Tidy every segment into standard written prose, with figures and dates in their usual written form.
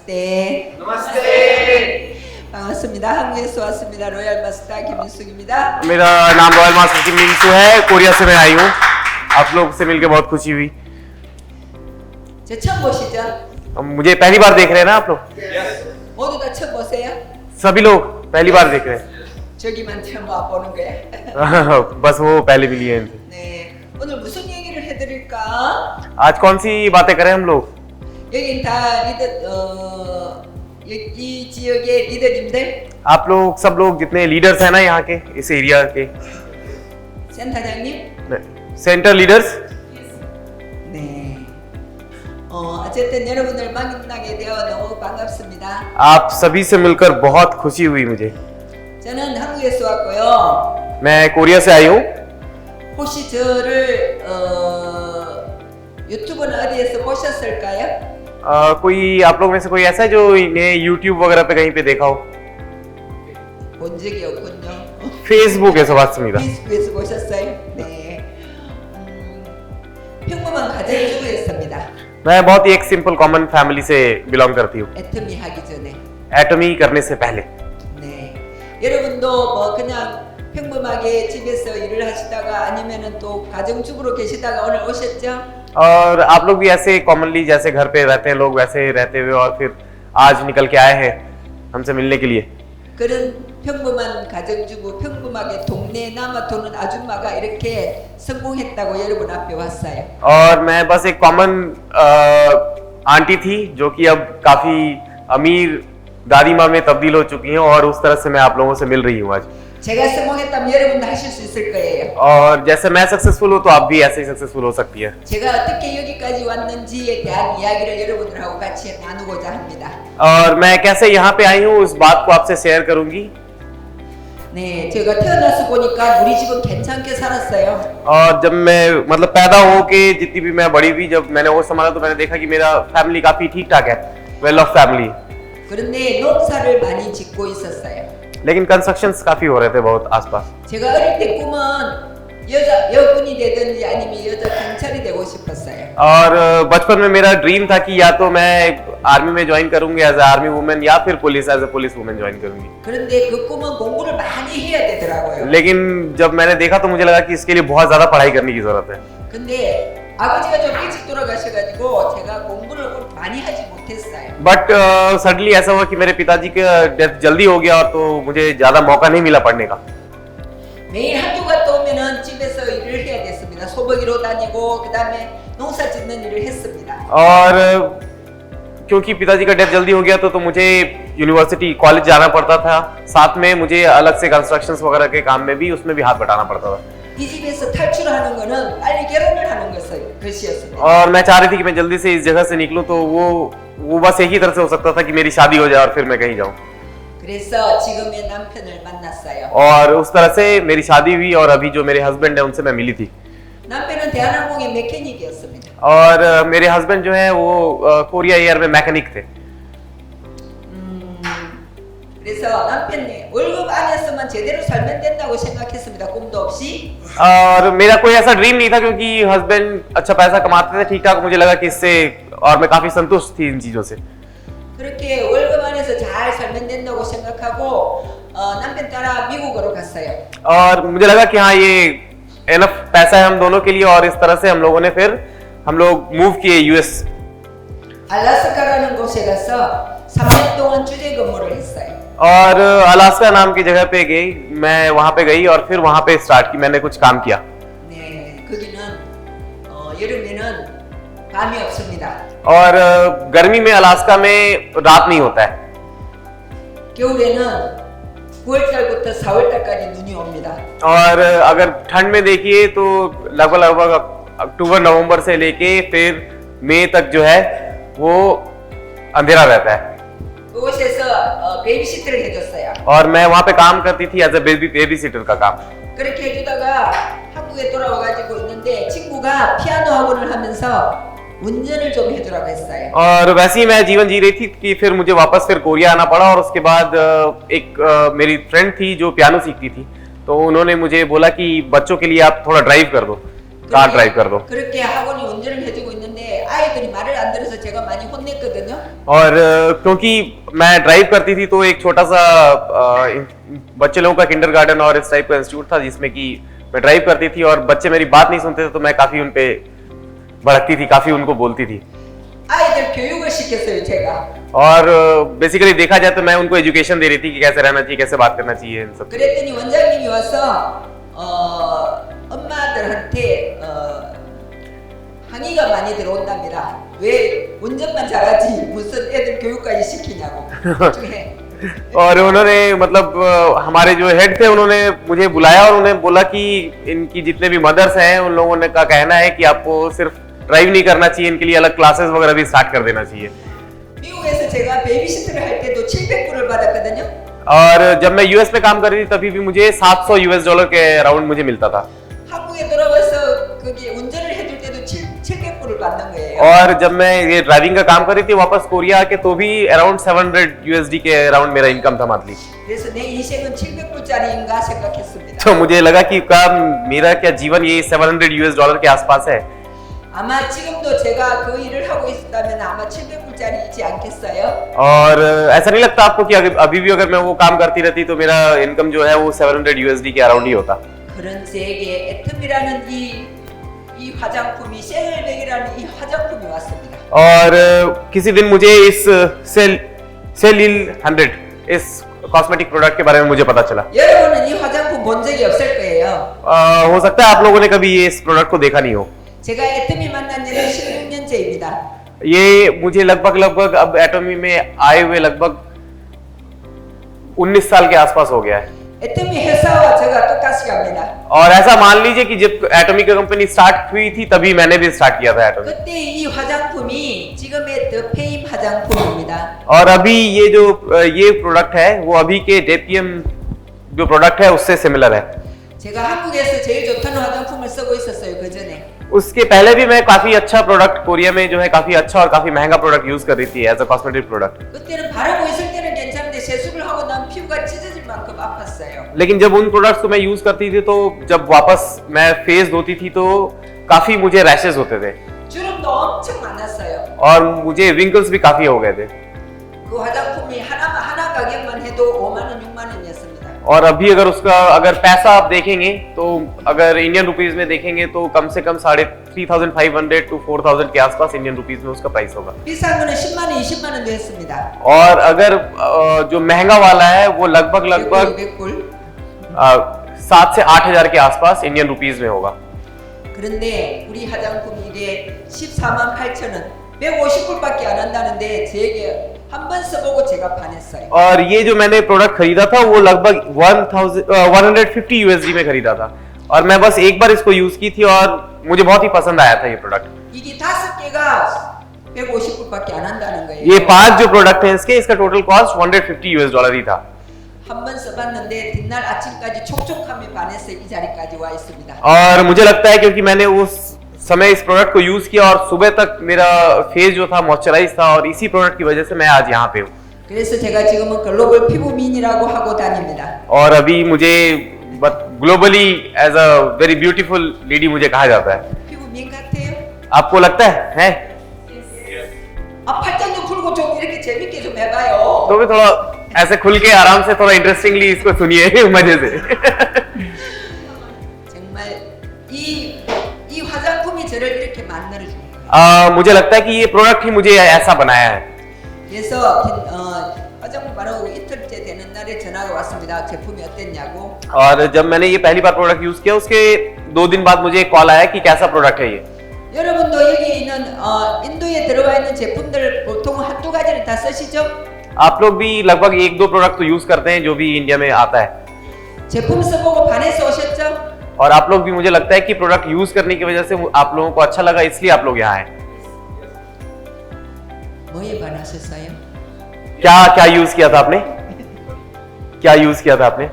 나마스테. नमस्ते। 반갑습니다. 한국에서 왔습니다. 로얄 마스터 김민숙입니다. मेरा नाम रॉयल मास्टर किम मिंसू है, कोरिया से मैं आई हूँ। आप लोग से मिलकर बहुत खुशी हुई। 제 처음 보시죠? मुझे पहली बार देख रहे हैं ना आप लोग? 모두 다 처음 보세요? सभी लोग पहली बार देख रहे 저기만 처음 와보는 거야? हैं। बस वो पहले भी लिए थे। 네. 오늘 무슨 얘기를 해드릴까? आज कौन सी बातें करें हम लोग? 여긴 다 이 지역의 리더님들, आप लोग सब लोग जितने लीडर्स हैं ना यहाँ के, इस एरिया के 센터장님. Centre leaders, 네. 어쨌든 여러분들 만나게 되어 너무 반갑습니다. आप सभी से मिलकर बहुत खुशी हुई मुझे। 저는 한국에서 왔고요. मैं कोरिया से आई हूँ। 혹시 저를 유튜브는 어디에서 보셨을까요? कोई आप लोग में से कोई ऐसा है जो इन्हें यूट्यूब वगैरह पे कहीं पे देखा हो? 본 적이 없군요. फेसबुक에서 봤습니다. 페이스북에서 보셨어요? 네. 평범한 가정주부였습니다. मैं बहुत ही एक सिंपल कॉमन फैमिली से बिलोंग करती हूँ, 애터미 하기 전에. एटमी करने से पहले। 네. 여러분도 뭐 그냥 평범하게 집에서 일을 하시다가 아니면은 또 가정주부로 계시다가 오늘 오셨죠? और आप लोग भी ऐसे कॉमनली जैसे घर पे रहते हैं लोग वैसे रहते हुए और फिर आज निकल के आए हैं हमसे मिलने के लिए। 그런 평범한 가정주부, 평범하게 동네에 남아 도는 아줌마가 이렇게 성공했다고 여러분 앞에 왔어요. और मैं बस एक कॉमन आंटी थी जो कि अब काफी अमीर दादी माँ में तब्दील हो चुकी हैं और उस तरह से मैं आप लोगों से मिल रही हूँ आज। 제가 성공했다면 여러분도 하실 수 있을 거예요. और जैसे मैं सक्सेसफुल हूँ तो आप भी ऐसे ही सक्सेसफुल हो सकती है। 제가 어떻게 여기까지 왔는지에 대한 이야기를 여러분들하고 같이 나누고자 합니다. और मैं कैसे यहाँ पे आई हूँ उस बात को आपसे शेयर करूंगी। 네, 제가 태어나서 보니까 우리 집은 괜찮게 살았어요. और जब मैं मतलब पैदा हो के जितनी भी मैं बड़ी हुई, जब मैंने वो संभाला तो मैंने देखा कि मेरा फैमिली काफी ठीक ठाक है, वेल ऑफ फैमिली। 그런데 농사를 많이 짓고 있었어요. लेकिन कंस्ट्रक्शंस काफी हो रहे थे बहुत आसपास। 제가 어릴 때 꿈은 여군이 되든지 아니면 여자 경찰이 되고 싶었어요. और बचपन में मेरा ड्रीम था कि या तो मैं आर्मी में ज्वाइन करूंगी एज ए आर्मी वुमेन या फिर police as a police women join करूंगी। 그런데 그 꿈은 공부를 많이 해야 되더라고요. लेकिन जब मैंने देखा तो मुझे लगा कि इसके लिए बहुत ज्यादा पढ़ाई करने की जरूरत है। 근데 아버지가 좀 일찍 돌아가셔가지고 제가 공부를 많이 하지 못했어요. बट सडनली ऐसा हुआ कि मेरे पिताजी का डेथ जल्दी हो गया और तो मुझे ज्यादा मौका नहीं मिला पढ़ने का। 매일 학교 갔다 오면은 집에서 일을 해야 됐습니다. 소복이로 다니고 그다음에 농사 짓는 일을 했습니다. और क्योंकि पिताजी का डेथ जल्दी हो गया तो मुझे यूनिवर्सिटी कॉलेज जाना पड़ता था, साथ में मुझे अलग से कंस्ट्रक्शंस वगैरह के काम में भी उसमें भी हाथ बटाना पड़ता था। 이 집에서 탈출하는 거는 빨리 결혼을 하는 것이었습니다. और मैं चाह रही थी कि मैं जल्दी से इस जगह से निकलूं, तो वो बस एक ही तरह से हो सकता था कि मेरी शादी हो जाए और फिर मैं कहीं जाऊं। 그래서 지금의 남편을 만났어요. और उस तरह से मेरी शादी हुई और अभी जो मेरे हस्बैंड है उनसे मैं मिली थी। 남편은 대한항공의 메케닉이었습니다. और मेरे हस्बैंड जो है वो कोरिया एयर में मैकेनिक थे। 그래서 남편이 월급 안에서만 제대로 살면 된다고 생각했습니다. 꿈도 없이. और मेरा कोई ऐसा ड्रीम नहीं था क्योंकि हस्बैंड अच्छा पैसा कमाते थे ठीक ठाक, मुझे लगा कि इससे और मैं काफी संतुष्ट थी इन चीजों से। 그렇게 월급 안에서 잘 살면 된다고 생각하고 남편 따라 미국으로 갔어요. और मुझे लगा कि हाँ ये एनफ पैसा है हम दोनों के लिए, और इस तरह से हम लोगों ने फिर हम लोग मूव किए यूएस। 알라스카라는 곳에 가서 3년 동안 주재 근무를 했어요. और अलास्का नाम की जगह पे गई, मैं वहां पे गई और फिर वहां पे स्टार्ट की, मैंने कुछ काम किया। 네, 거기는 여름에는 밤이 없습니다. और गर्मी में अलास्का में रात नहीं होता है। 겨울에는 9월달부터 4월달까지 눈이 옵니다. और अगर ठंड में देखिए तो लगभग अक्टूबर नवंबर से लेके फिर मई तक जो है वो अंधेरा रहता है। 그곳에서 베이비시터를 해줬어요. और मैं वहां पे काम करती थी एज ए बेबी सीटर का काम। 그렇게 해주다가 한국에 돌아와가지고 있는데 친구가 피아노 학원을 하면서 운전을 좀 해주라고 했어요. और वैसे ही मैं जीवन जी रही थी कि फिर मुझे वापस फिर कोरिया आना पड़ा, और उसके बाद एक मेरी फ्रेंड थी जो पियानो सीखती थी, तो उन्होंने मुझे बोला कि बच्चों के लिए आप थोड़ा ड्राइव कर दो, कार ड्राइव कर दो। 그렇게 학원이 운전을 해주고 있는데 아이들이 말을 안 들어서 제가 많이 혼냈거든요. और क्योंकि मैं ड्राइव करती थी तो एक छोटा सा बच्चे लोगों का किंडरगार्टन और इस टाइप का इंस्टीट्यूट था जिसमें कि मैं ड्राइव करती थी और बच्चे मेरी बात नहीं सुनते थे तो मैं काफी उन पे भड़कती थी, काफी उनको बोलती थी। 아이들 교육을 시켰어요 제가. और बेसिकली देखा जाए तो मैं उनको एजुकेशन दे रही थी कि कैसे रहना चाहिए, कैसे बात करना चाहिए, इन सब। 그랬더니 원장님이 와서 엄마들한테 항의가 많이 들어온답니다. 왜 운전만 잘하지 무슨 애들 교육까지 시키냐고. 중에. और उन्होंने मतलब हमारे जो हेड थे उन्होंने मुझे बुलाया और उन्हें बोला कि इनकी जितने भी मदर्स हैं उन लोगों ने का कहना है कि आपको सिर्फ ड्राइव नहीं करना चाहिए, इनके लिए अलग क्लासेस वगैरह भी स्टार्ट कर देना चाहिए। 미국에서 제가 베이비시터를 할 때도 700불을 받았거든요. और जब मैं यूएस में काम कर रही थी तभी भी मुझे $700 के अराउंड मुझे मिलता था। 한국에 돌아와서 거기 운전을 해줄 때도 700불을 받는 거예요. और जब मैं ये ड्राइविंग का काम कर रही थी वापस कोरिया आके तो भी अराउंड $700 के अराउंड मेरा इनकम था मंथली। 그래서 내 인생은 700불짜리인가 생각했습니다. तो मुझे लगा कि क्या मेरा क्या जीवन ये $700 के आसपास है। 아마 지금도 제가 그 일을 하고 있었다면 아마 700불짜리이지 않겠어요? और ऐसा नहीं लगता आपको कि अभी भी अगर मैं वो काम करती रहती तो मेरा इनकम जो है वो $700 के अराउंड ही होता। 그런 제게 애텀이라는 이 화장품이 셀백이라는 이 화장품이 왔습니다. और किसी दिन मुझे इस सेलिल 100 इस कॉस्मेटिक प्रोडक्ट के बारे में मुझे पता चला। 여러분은 이 화장품 본 적이 없을 거예요. हो सकता है आप लोगों ने कभी ये इस प्रोडक्ट को देखा नहीं हो। 제가 애텀이 만난 지는 16년째입니다. ये मुझे लगभग अब एटमी में आए हुए लगभग 19 साल के आसपास हो गया है। 애텀이 회사와 제가 똑같이 갑니다. और ऐसा मान लीजिए कि जब एटमी की कंपनी स्टार्ट हुई थी तभी मैंने भी स्टार्ट किया था एटमी। 그때 이 화장품이 지금의 더 페임 화장품입니다. और अभी ये जो ये प्रोडक्ट है वो अभी के डेपियम जो प्रोडक्ट है उससे सिमिलर है। 제가 한국에서 제일 좋다는 화장품을 쓰고 있었어요 그 전에. उसके पहले भी मैं काफी अच्छा प्रोडक्ट कोरिया में जो है काफी अच्छा और काफी महंगा प्रोडक्ट यूज कर रही थी एज अ कॉस्मेटिक प्रोडक्ट। 그때는 바르고 있을 때는 괜찮은데 세수를 하고 난 피부가 찢어질 만큼 아팠어요. लेकिन जब उन प्रोडक्ट्स को मैं यूज करती थी तो जब वापस मैं फेस धोती थी तो काफी मुझे रैशेस होते थे 주름도 엄청 많았어요. और मुझे विंकल्स भी काफी हो गए थे। 그 화장품이 हाना 가격만 해도 5만 원, 6만 원이었습니다. और अभी अगर उसका अगर पैसा आप देखेंगे तो अगर इंडियन रुपीस में देखेंगे तो कम से कम 3,500 to 4,000 के आसपास इंडियन रुपीस में उसका प्राइस होगा। 비싼 거는 10만 원, 20만 원도 했습니다. और अगर जो महंगा वाला है वो लगभग 100불. 7 से 8,000 के आसपास इंडियन रुपीस में होगा। 그런데 우리 화장품이 이게 14만 8천 원, 150불밖에 안 한다는데 제게 한 번 써보고 제가 반했어요. और ये जो मैंने प्रोडक्ट खरीदा था वो लगभग 150 USD में खरीदा था और मैं बस एक बार इसको यूज की थी और मुझे बहुत ही पसंद आया था ये प्रोडक्ट। 이게 5개가 150불밖에 안 한다는 거예요. ये 5 जो प्रोडक्ट हैं इसके इसका टोटल कॉस्ट $150 ही था। 한 번 써봤는데 뒷날 아침까지 촉촉함이 반해서 이 자리까지 와 있습니다. और मुझे लगता है क्योंकि मैंने उस समय इस प्रोडक्ट को यूज किया और सुबह तक मेरा फेस जो था मॉइस्चराइज था और इसी प्रोडक्ट की वजह से मैं आज यहाँ पे हूँ। 그래서 제가 지금은 글로벌 피부민이라고 하고 다닙니다. और अभी मुझे globally as a very beautiful lady मुझे कहा जाता है। 피부민 같아요? आपको लगता है? 아 팔짱 좀 풀고 좀 이렇게 재밌게 좀 해봐요. तो भी थोड़ा ऐसे खुल के आराम से थोड़ा इंटरेस्टिंगली इसको सुनिए मजे से। 정말 이 화장품이 저를 이렇게 만들어 준 거예요. मुझे लगता है कि ये प्रोडक्ट ही मुझे ऐसा बनाया है। 그래서 화장품 바르고 이틀째 되는 날에 전화가 왔습니다. 제품이 어땠냐고. और जब मैंने ये पहली बार प्रोडक्ट यूज किया उसके 2 दिन बाद मुझे एक कॉल आया कि कैसा प्रोडक्ट है ये। 여러분도 여기 있는 인도에 들어와 있는 제품들 보통 한두 가지는 다 쓰시죠? आप लोग भी लगभग 1-2 प्रोडक्ट तो यूज करते हैं जो भी इंडिया में आता है 제품 써보고 반해서 오셨죠? और आप लोग भी मुझे लगता है कि प्रोडक्ट यूज करने की वजह से आप लोगों को अच्छा लगा इसलिए आप लोग यहाँ आए। 뭐에 반하셨어요? क्या यूज किया था आपने? क्या यूज किया था आपने?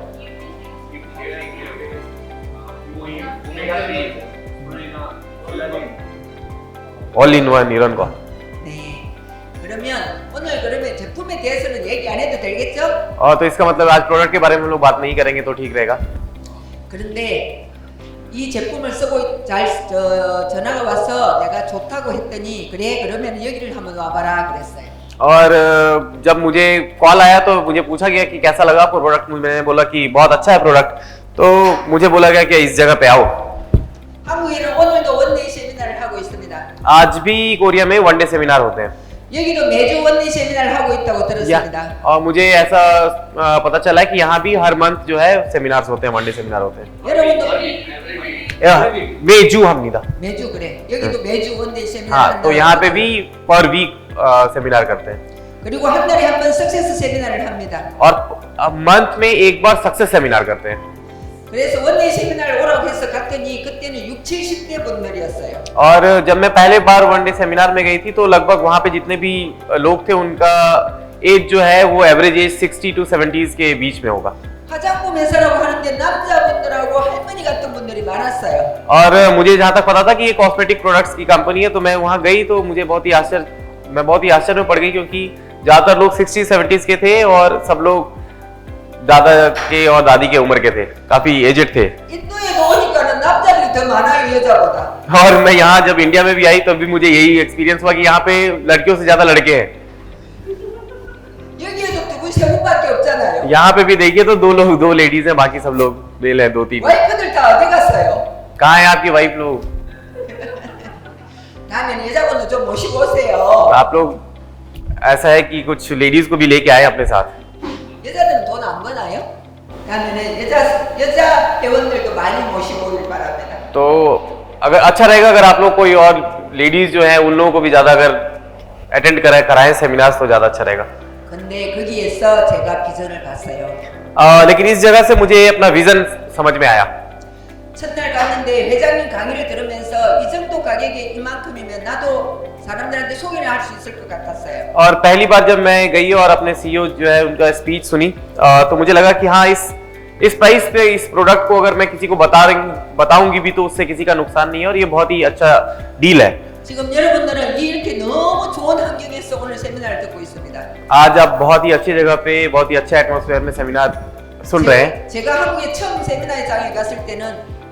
All in one 이런 거। 네. 그러면 오늘 그러면 제품에 대해서는 얘기 안 해도 되겠죠? और तो इसका मतलब आज प्रोडक्ट के बारे में हम लोग बात नहीं करेंगे तो ठीक रहेगा। 그런데 이 제품을 쓰고 전화가 와서 내가 좋다고 했더니 그래 그러면 여기를 한번 와봐라 그랬어요. और जब मुझे कॉल आया तो मुझे पूछा गया कि कैसा लगा आपको प्रोडक्ट, मैंने बोला कि बहुत अच्छा है प्रोडक्ट, तो मुझे बोला गया कि इस जगह पे आओ। 한국에는 오늘도 원데이 세미나를 하고 있습니다. आज भी कोरिया में वन डे सेमिनार होते हैं। 여기도 매주 원데이 세미나를 하고 있다고 들었습니다. और मुझे ऐसा पता चला है कि यहाँ भी हर मंथ जो है सेमिनार्स होते हैं, वन डे सेमिनार होते हैं। 여러분도 मेजू हमनिदा। 매주 그래. 여기도 매주 원데이 세미나 हाँ, 한다고 तो यहाँ पे 하고. भी पर वीक सेमिनार करते हैं। 그리고 한 달에 한 번 सक्से스 세미나를 합니다. और मंथ में एक बार सक्सेस सेमिनार करते हैं। 그래서 원데이 세미나를 오라고 해서 갔더니 그때는 6, 70대 분들이었어요. और जब मैं पहले बार वन डे सेमिनार में गई थी तो लगभग वहाँ पे जितने भी लोग थे उनका एज जो है वो एवरेज एज 60 to 70s के बीच में होगा। 화장품 회사라고 하는데 남자분들하고 할머니 같은 분들이 많았어요. और मुझे जहाँ तक पता था कि ये कॉस्मेटिक प्रोडक्ट्स की कंपनी है, तो मैं वहाँ गई तो मुझे बहुत ही आश्चर्य में पड़ गई, क्योंकि ज्यादातर लोग 60-70s के थे और सब लोग दादा के और दादी के उम्र के थे, काफी एजेड थे। 인도에도 오니까는 남자들이 더 많아요 여자보다. और मैं यहाँ जब इंडिया में भी आई तब भी मुझे यही एक्सपीरियंस हुआ कि यहाँ पे लड़कियों से ज्यादा लड़के हैं। 여기에도 두 분, 세 분밖에 없잖아요. यहाँ पे भी देखिए तो दो लेडीज हैं, बाकी सब लोग मेल हैं, 2-3। 와이프들 다 어디 갔어요? कहाँ है आपकी वाइफ लोग? 다음에는 여자분도 좀 모시고 오세요. आप लोग ऐसा है कि कुछ लेडीज को भी लेके आए अपने साथ। 여자들은 돈 안 버나요? 다음에는 여자 회원들도 많이 모시고 오길 바랍니다. तो अगर अच्छा रहेगा अगर आप लोग कोई और लेडीज जो है उन लोगों को भी ज्यादा अगर अटेंड कराएं सेमिनार्स तो ज्यादा अच्छा रहेगा। 근데 거기에서 제가 비전을 봤어요. लेकिन इस जगह से मुझे अपना विजन समझ में आया। 첫날 갔는데 회장님 강의를 들으면서 이 정도 가격에 이만큼이면 나도 사람들한테 소개를 할 수 있을 것 같았어요. और पहली बार जब मैं गई और अपने सीईओ जो है उनका स्पीच सुनी तो मुझे लगा कि हाँ इस प्राइस पे इस प्रोडक्ट को अगर मैं किसी को बताऊंगी भी तो उससे किसी का नुकसान नहीं है और ये बहुत ही अच्छा डील है। 지금 여러분들은 이렇게 너무 좋은 환경에서 오늘 세미나를 듣고 있습니다. आज आप बहुत ही अच्छी जगह पे बहुत ही अच्छे एटमॉस्फेयर में सेमिनार सुन रहे हैं। 제가 한국에 처음 세미나장에 갔을 때는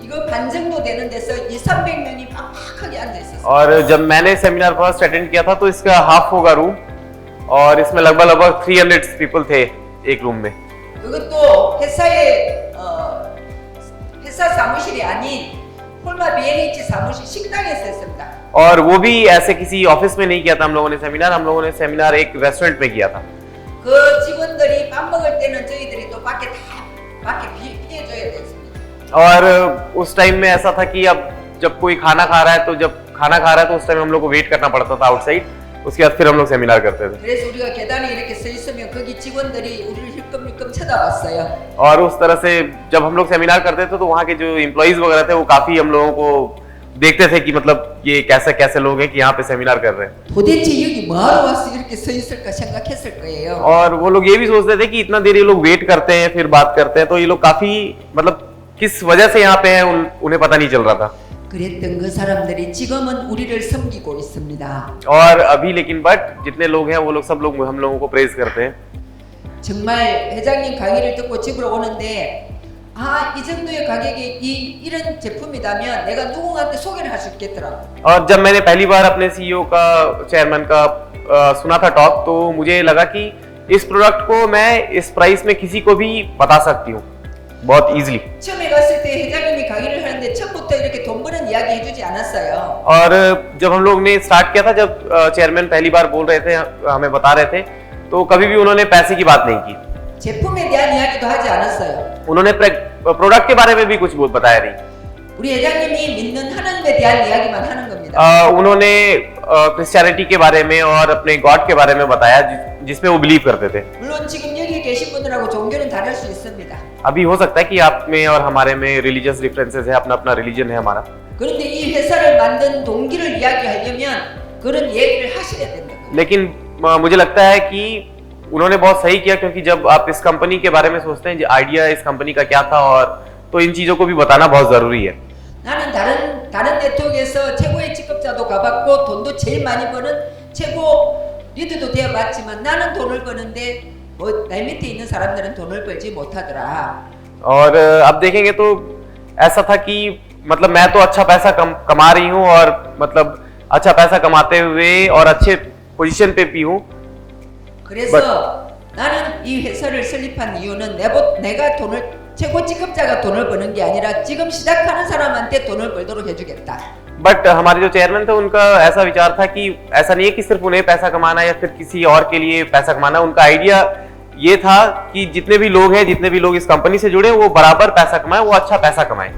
이거 반 정도 되는 데서 200-300명이 빡빡하게 앉아 있었어요. और जब मैंने सेमिनार फर्स्ट अटेंड किया था तो इसका हाफ होगा रूम और इसमें लगभग 300 पीपल थे एक रूम में। 그것도 회사 사무실이 아닌 홀마 BNH 사무실 식당에서 했습니다. और वो भी ऐसे किसी ऑफिस में नहीं किया था हम लोगों ने सेमिनार एक रेस्टोरेंट में किया था। 그 직원들이 밥 먹을 때는 저희들이 또 밖에 피해줘야 됐습니다. और उस टाइम में ऐसा था कि अब जब कोई खाना खा रहा है तो उस टाइम हम लोग को वेट करना पड़ता था आउटसाइड, उसके बाद फिर हम लोग सेमिनार करते थे। 그래서 우리가 계단에 이렇게 서 있으면 거기 직원들이 우리를 힐끔힐끔 쳐다봤어요. और उस तरह से जब हम लोग सेमिनार करते थे तो वहाँ के जो एम्प्लॉइज वगैरह थे वो काफी हम लोगों को देखते थे कि मतलब ये कैसे लोग हैं कि यहाँ पे सेमिनार कर रहे हैं। 도대체 여기 뭐하러 와서 이렇게 서 있을까 생각했을 거예요. और वो लोग ये भी सोचते थे कि इतना देर ये लोग वेट करते हैं फिर बात करते हैं, तो ये लोग काफी मतलब किस वजह से यहाँ पे हैं उन्हें पता नहीं चल रहा था। 그랬던 그 사람들이 지금은 우리를 섬기고 있습니다. और अभी लेकिन बट जितने लोग हैं वो लोग सब लोग हम लोगों को प्रेज करते हैं। 정말 회장님 강의를 듣고 집으로 오는데 이 정도의 가격에 이런 제품이라면 내가 누군가한테 소개를 할 수 있겠더라고. और जब मैंने पहली बार अपने सीईओ का चेयरमैन का सुना था टॉक तो मुझे लगा कि इस प्रोडक्ट को मैं इस प्राइस में किसी को भी बता सकती हूँ बहुत इजीली। 처음에 갔을 때 회장님이 강의를 하는데 처음부터 이렇게 돈 버는 이야기 해주지 않았어요. और जब हम लोग ने स्टार्ट किया था, जब चेयरमैन पहली बार बोल रहे थे हमें बता रहे थे तो कभी भी उन्होंने पैसे की बात नहीं की। 제품에 대한 이야기도 하지 않았어요. उन्होंने प्रोडक्ट के बारे में भी कुछ बताया नहीं। 우리 회장님이 믿는 하나님에 대한 이야기만 하는 겁니다. उन्होंने क्रिश्चियनिटी के बारे में और अपने गॉड के बारे में बताया जिसमें वो बिलीव करते थे। 물론 지금 여기 계신 분들하고 종교는 다를 수 있습니다. अभी हो सकता है कि आप में और हमारे में रिलीजियस डिफरेंसेस है, अपना रिलीजन है हमारा। 그런데 이 회사를 만든 동기를 이야기하려면 그런 얘기를 하셔야 된다. लेकिन मुझे लगता है कि उन्होंने बहुत सही किया, क्योंकि जब आप इस कंपनी के बारे में सोचते हैं आइडिया इस कंपनी का क्या था और तो इन चीजों को भी बताना बहुत जरूरी है। 나는 다른 네트워크에서 최고의 직급자도 가봤고 돈도 제일 많이 버는 최고 리더도 되어봤지만 나는 돈을 버는데 내 밑에 있는 사람들은 돈을 벌지 못하더라. और अब देखेंगे तो ऐसा था कि मतलब मैं तो अच्छा पैसा कमा रही हूँ और मतलब अच्छा पैसा कमाते हुए और अच्छे पोजीशन पे भी हूँ. 그래서 나는 이 회사를 설립한 이유는 내가 돈을 최고 직급자가 돈을 버는 게 아니라 지금 시작하는 사람한테 돈을 벌도록 해주겠다. बट हमारे जो चेयरमैन थे उनका ऐसा विचार था कि ऐसा नहीं है कि सिर्फ उन्हें पैसा कमाना है या फिर किसी और के लिए पैसा कमाना. उनका आइडिया ये था कि जितने भी लोग हैं, जितने भी लोग इस कंपनी से जुड़े, वो बराबर पैसा कमाएं, वो अच्छा पैसा कमाएं.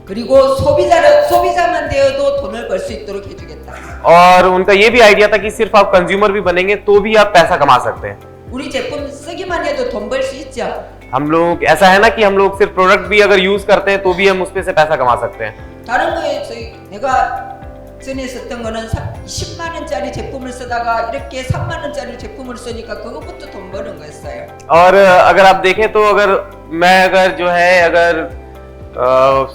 그리고 소비자만 되어도 돈을 벌 수 있도록 해주겠다. और उनका ये भी आइडिया था कि सिर्फ आप कंज्यूमर भी बनेंगे तो भी आप पैसा कमा सकते हैं. 우리 제품 쓰기만 해도 돈 벌 수 있죠. हम लोग ऐसा है ना कि हम लोग सिर्फ प्रोडक्ट भी अगर यूज करते हैं तो भी हम उसपे से पैसा कमा सकते हैं. 다른 거에 내가 전에 썼던 거는 10만 원짜리 제품을 쓰다가 이렇게 3만 원짜리 제품을 쓰니까 그것부터 돈 버는 거였어요. और अगर आप देखें तो अगर जो है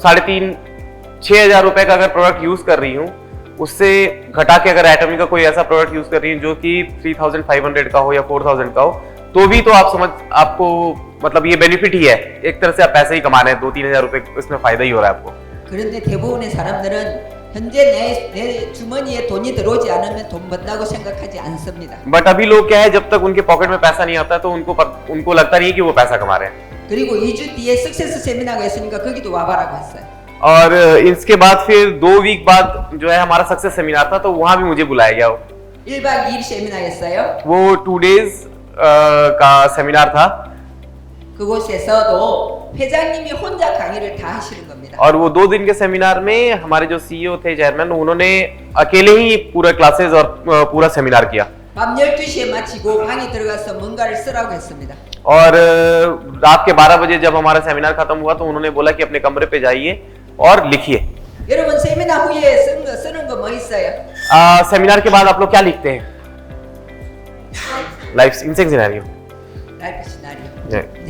3,500-6,000 रुपए का अगर प्रोडक्ट यूज कर रही हूँ, उससे घटा के अगर एटमी का कोई ऐसा प्रोडक्ट यूज कर रही हूँ जो कि 3,500 का हो या 4,000 का हो, तो भी तो आपको मतलब ये बेनिफिट ही है. एक तरह से आप पैसे ही कमा रहे हैं, 2-3 हजार रुपए इसमें फायदा ही हो रहा है आपको. 그런데 대부분의 사람들은 현재 내 주머니에 돈이 들어오지 않으면 돈 번다고 생각하지 않습니다. बट अभी लोग क्या है, जब तक उनके पॉकेट में पैसा नहीं आता तो उनको लगता नहीं है कि वो पैसा कमा रहे हैं. 그리고 2주 뒤에 सक्से스 세미나가 있으니까 거기도 와봐라고 했어य. और इसके बाद फिर 2 वीक बाद जो है हमारा सक्सेस सेमिनार था, तो वहां भी मुझे बुलाया गया. 1박 2일 세미나였어요. वो 2 days का सेमिनार था. 그곳에서도 회장님이 혼자 강의를 다 하시는 겁니다. और वो 2 दिन के सेमिनार में हमारे जो सीईओ थे, चेयरमैन, उन्होंने अकेले ही पूरा क्लासेस और पूरा सेमिनार किया. 밤 12시에 마치고 방에 들어가서 뭔가를 쓰라고 했습니다. और रात के 12 बजे जब हमारा सेमिनार खत्म हुआ तो उन्होंने बोला कि अपने कमरे पे जाइए और लिखिए. 여러분 세미나 후에 쓰는 거 뭐 있어요? सेमिनार के बाद आप लोग क्या लिखते हैं? लाइफ इंसेंग सिनेरियो. 라이프 시나리오. 네. 네.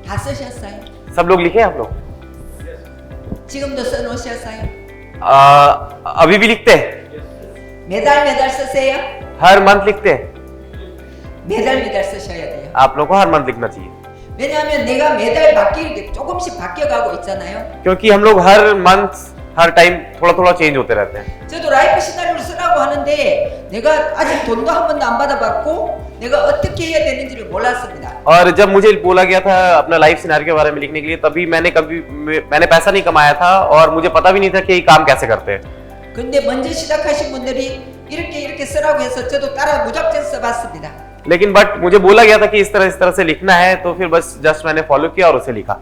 다 쓰셨어요? सब लोग लिखे आप लोग? 지금도 써놓으셨어요? अभी भी लिखते हैं? 매달 쓰세요? हर मंथ लिखते हैं? 매달 쓰셔야 돼요. आप लोग को हर मंथ लिखना चाहिए. 왜냐하면 내가 매달 조금씩 바뀌어가고 있잖아요. क्योंकि हम लोग हर मंथ हर टाइम थोड़ा चेंज होते रहते हैं. 저도 라이프 시나리오를 쓰라고 하는데 내가 아직 돈도 한 번도 안 받아봤고 내가 어떻게 해야 되는지를 몰랐습니다. और जब मुझे बोला गया था अपना लाइफ सिनेरियो के बारे में लिखने के लिए, तभी मैंने पैसा नहीं कमाया था और मुझे पता भी नहीं था कि ये काम कैसे करते हैं. 근데 먼저 시작하신 분들이 이렇게 쓰라고 해서 저도 따라 무작정 써봤습니다. लेकिन बट मुझे बोला गया था कि इस तरह से लिखना है, तो फिर बस जस्ट मैंने फॉलो किया और उसे लिखा.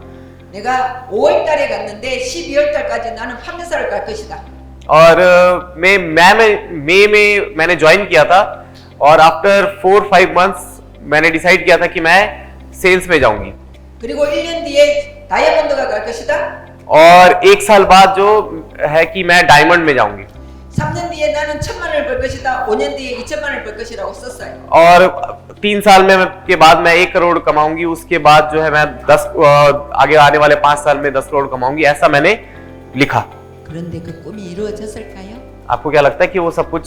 내가 5월 달에 갔는데 12월 달까지 나는 판매사를 갈 것이다. और मई में मैंने ज्वाइन किया था और आफ्टर 4-5 मंथ्स मैंने डिसाइड किया था कि मैं सेल्स में जाऊंगी. 그리고 1년 뒤에 다이아몬드가 갈 것이다. और 1 साल बाद जो है कि मैं डायमंड में जाऊंगी. 3년 뒤에 나는 1,000만 원을 벌 것이다. 5년 뒤에 2,000만 원을 벌 것이라고 썼어요. और 3 साल में के बाद मैं 1 करोड़ कमाऊंगी. उसके बाद जो है मैं आगे आने वाले 5 साल में 10 करोड़ कमाऊंगी. ऐसा मैंने लिखा. 그런데 그 꿈이 이루어졌을까요? आपको क्या लगता है कि वो सब कुछ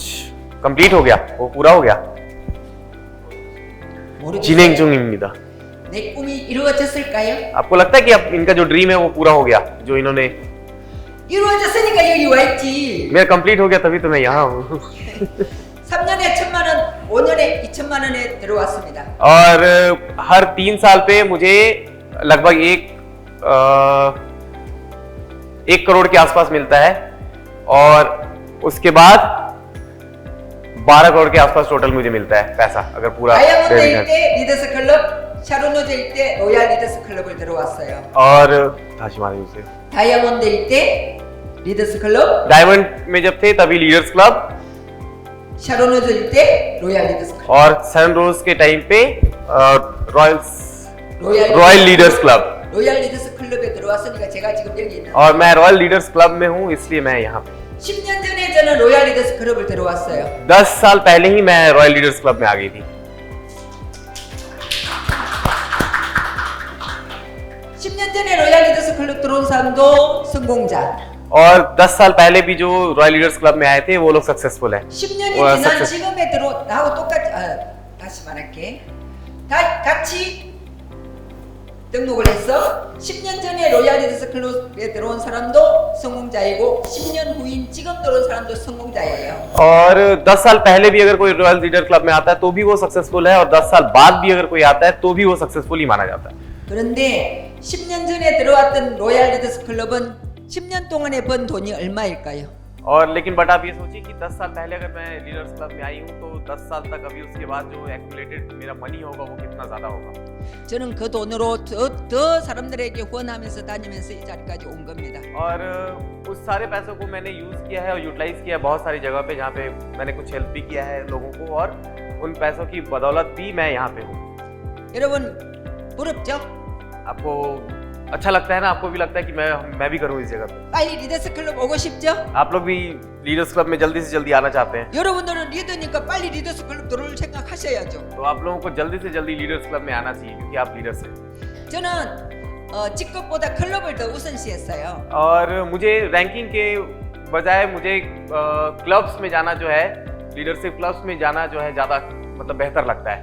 कंप्लीट हो गया, वो पूरा हो गया? 진행 중입니다. 내 꿈이 이루어졌을까요? आपको लगता है कि अब इनका जो ड्रीम है वो पूरा हो गया, जो इन्होंने? 이루어졌으니까 여기 와 있지. मेरा कंप्लीट हो गया तभी तो मैं यहाँ हूँ. 3년에 1,000만 원, 5년에 2,000만 원에 들어왔습니다. और हर 3 साल पे मुझे लगभग 1 करोड़ के आसपास मिलता है और उसके बाद 12 करोड़ के आसपास टोटल मुझे मिलता है पैसा, अगर पूरा. 다이아몬드일 때 리더스 클럽, 샤론노즈일 때 로얄 리더스 클럽을 들어왔어요. और 다시 말해 주세요. 다이아몬드일 때 리더스 클럽, डायमंड में जब थे तभी लीडर्स क्लब, 샤론노즈일 때 로얄 리더스 클럽, और सनरोज के टाइम पे रॉयल लीडर्स क्लब. 로얄 리더스 클럽에 들어왔으니까 제가 지금 여기 있는. और मैं रॉयल लीडर्स क्लब में हूँ, इसलिए मैं यहाँ पे. 10년 전에 저는 로얄 리더스 클럽을 들어왔어요. 10 साल पहले ही मैं रॉयल लीडर्स क्लब में आ गई थी. 10년 전에 로얄 리더스 클럽 들어온 사람도 성공자. और 10 साल पहले भी जो रॉयल लीडर्स क्लब में आए थे वो लोग सक्सेसफुल है. 10년이 지난 지금에 나하고 똑같이 다시 말할게. 같이 등록을 해서 10년 전에 로얄 리더스 클럽에 들어온 사람도 성공자이고 10년 후인 지금 들어온 사람도 성공자예요. और 10 साल पहले भी अगर कोई रॉयल लीडर क्लब में आता है तो भी वो सक्सेसफुल है और 10 साल बाद भी अगर कोई आता है तो भी वो सक्सेसफुल ही माना जाता है. 그런데 10년 전에 들어왔던 로얄 리더스 클럽은 10년 동안에 번 돈이 얼마일까요? और लेकिन बट आप ये सोचिए कि 10 साल पहले अगर मैं लीडर्स क्लब में आई हूँ तो 10 साल तक अभी उसके बाद जो एक्यूमुलेटेड मेरा मनी होगा वो कितना ज्यादा होगा. 저는 그 돈으로 더 사람들에게 후원하면서 다니면서 이 자리까지 온 겁니다. और उस सारे पैसों को मैंने यूज किया है और यूटिलाइज किया है बहुत सारी जगह पे जहाँ पे मैंने कुछ हेल्प भी किया है लोगों को और उन पैसों की बदौलत भी मैं यहाँ पे हूँ. 여러분 부럽죠? आपको अच्छा लगता है ना. आपको भी लगता है कि मैं भी करूँ इस जगह पे. 빨리 리더스 클럽 오고 싶죠? आप लोग भी लीडर्स क्लब में जल्दी से जल्दी आना चाहते हैं. 여러분들은 리더니까 빨리 리더스 클럽 들어올 생각하셔야죠. तो आप लोगों को जल्दी से जल्दी लीडर्स क्लब में आना चाहिए क्योंकि आप लीडर्स हैं. 저는 직급보다 클럽을 더 우선시했어요. और मुझे रैंकिंग के बजाय मुझे क्लब्स में जाना जो है लीडरशिप क्लब्स में जाना जो है ज़्यादा मतलब बेहतर लगता है.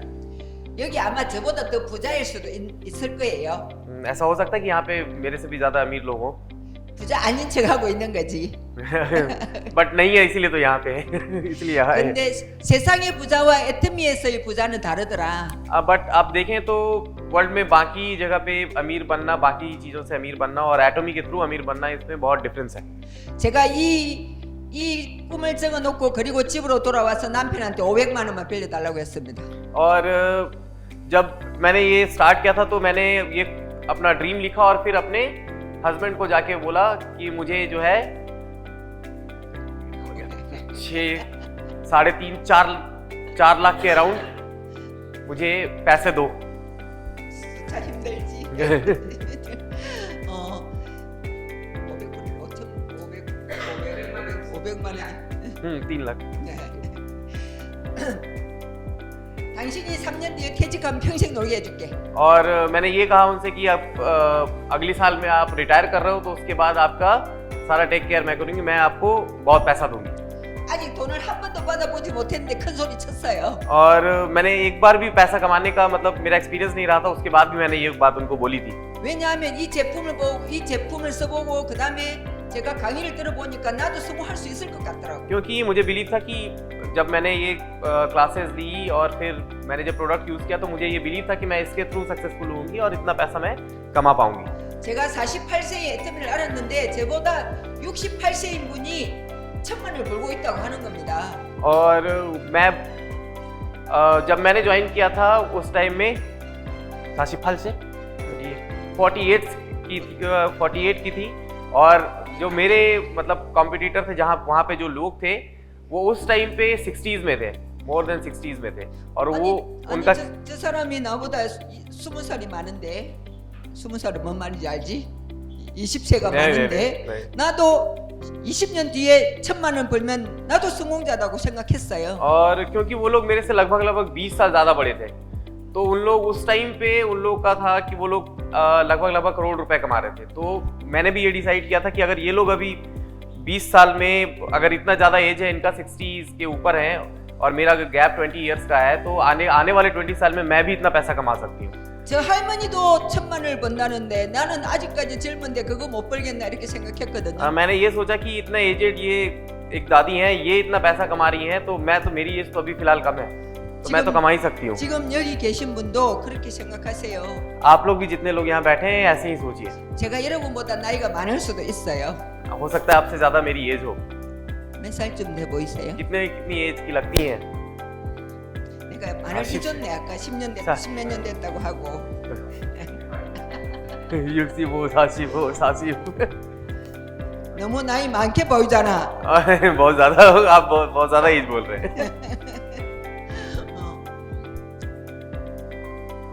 여기 아마 저보다 더 부자일 수도 있을 거예요. ऐसा हो सकता है कि यहाँ पे मेरे से भी ज़्यादा अमीर लोग हों. 부자 아닌 척하고 있는 거지. बट नहीं है इसीलिए तो यहाँ पे है. इसलिए यहाँ है. 근데 세상의 부자와 애터미에서의 부자는 다르더라. बट आप देखें तो वर्ल्ड में बाकी जगह पे अमीर बनना बाकी चीज़ों से अमीर बनना और एटॉमी के थ्रू अमीर बनना इसमें बहुत डिफरेंस है. 제가 이 꿈을 적어놓고 그리고 집으로 돌아와서 남편한테 500만 원만 빌려달라고 했습니다. और जब मैंने ये स्टार्ट किया था तो मैंने ये अपना ड्रीम लिखा और फिर अपने हस्बैंड को जाके बोला कि मुझे जो है 3.5-4 लाख के अराउंड मुझे पैसे दो. 진짜 힘들지. 500만 원. 3 लाख. 네. 당신이 3년 뒤에 퇴직하면 평생 놀게 해줄게. और मैंने ये कहा उनसे कि आप अगली साल में आप रिटायर कर रहे हो तो उसके बाद आपका सारा टेक केयर मैं करूंगी. मैं आपको बहुत पैसा दूंगी. 아직 돈을 한 번도 받아보지 못했는데 큰 소리 쳤어요. और मैंने एक बार भी पैसा कमाने का मतलब मेरा एक्सपीरियंस नहीं रहा था. उसके बाद भी मैंने ये बात उनको बोली थी. 왜냐하면 이 제품을 써보고 그 다음에 제가 강의를 들어보니까 나도 성공할 수 있을 것 같더라고. क्योंकि मुझे बिलीव था कि जब मैंने ये क्लासेस दी और फिर मैंने जब प्रोडक्ट यूज़ किया तो मुझे ये बिलीव था कि मैं इसके थ्रू सक्सेसफुल होंगी और इतना पैसा मैं कमा पाऊंगी. 제가 48세에 애터미를 알았는데 저보다 68세인 분이 1000만을 벌고 있다고 하는 겁니다. और मैं जब मैंने ज्वाइन किया था उस टाइम में 48 की थी और जो मेरे मतलब कॉम्पिटिटर थे जहाँ वहाँ पे जो लोग थे वो उस टाइम पे 60s में थे. मोर देन 60s में थे और वो उनका 저 사람이 나보다 20살이 많은데 20살은 뭔 말인지 알지? 20세가 많은데 나도 20년 뒤에 1000만 원 벌면 나도 성공자다고 생각했어요. और क्योंकि वो लोग मेरे से लगभग 20 साल ज़्यादा बड़े थे तो उन लोग उस टाइम पे उन लोग का था कि वो लोग लगभग करोड़ रुपए कमा रहे थे. तो मैंने भी ये डिसाइड किया था कि अगर ये लोग अभी 20 साल में अगर इतना ज़्यादा एज है इनका 60s के ऊपर है और मेरा गैप 20 इयर्स का है तो आने वाले 20 साल में मैं भी इतना पैसा कमा सकती हूँ. 저 할머니도 1000만을 번다는데 나는 아직까지 젊은데 그거 못 벌겠나 이렇게 생각했거든요. मैंने ये सोचा कि इतना एजेड ये एक दादी हैं ये इतना पैसा कमा रही हैं तो मैं तो मेरी एज तो अभी फिलहाल कम है तो मैं तो कमा ही सकती हूँ. 지금 여기 계신 분도 그렇게 생각하세요. आप लोग भी जितने लोग यहाँ बैठे हैं ऐसे ही सोचिए. 제가 여러분보다 나이가 많을 수도 있어요. हो सकता है आपसे ज्यादा मेरी एज हो. 몇 살쯤 돼 보이세요? कितनी एज की लगती हैं? 내가 많을 수 줬네. 아까 10년 됐, 자. 10몇 년 됐다고 하고. 65, 45, 45. 너무 나이 많게 보이잖아. बहुत ज्यादा आप बहुत ज्यादा एज बोल रहे हैं.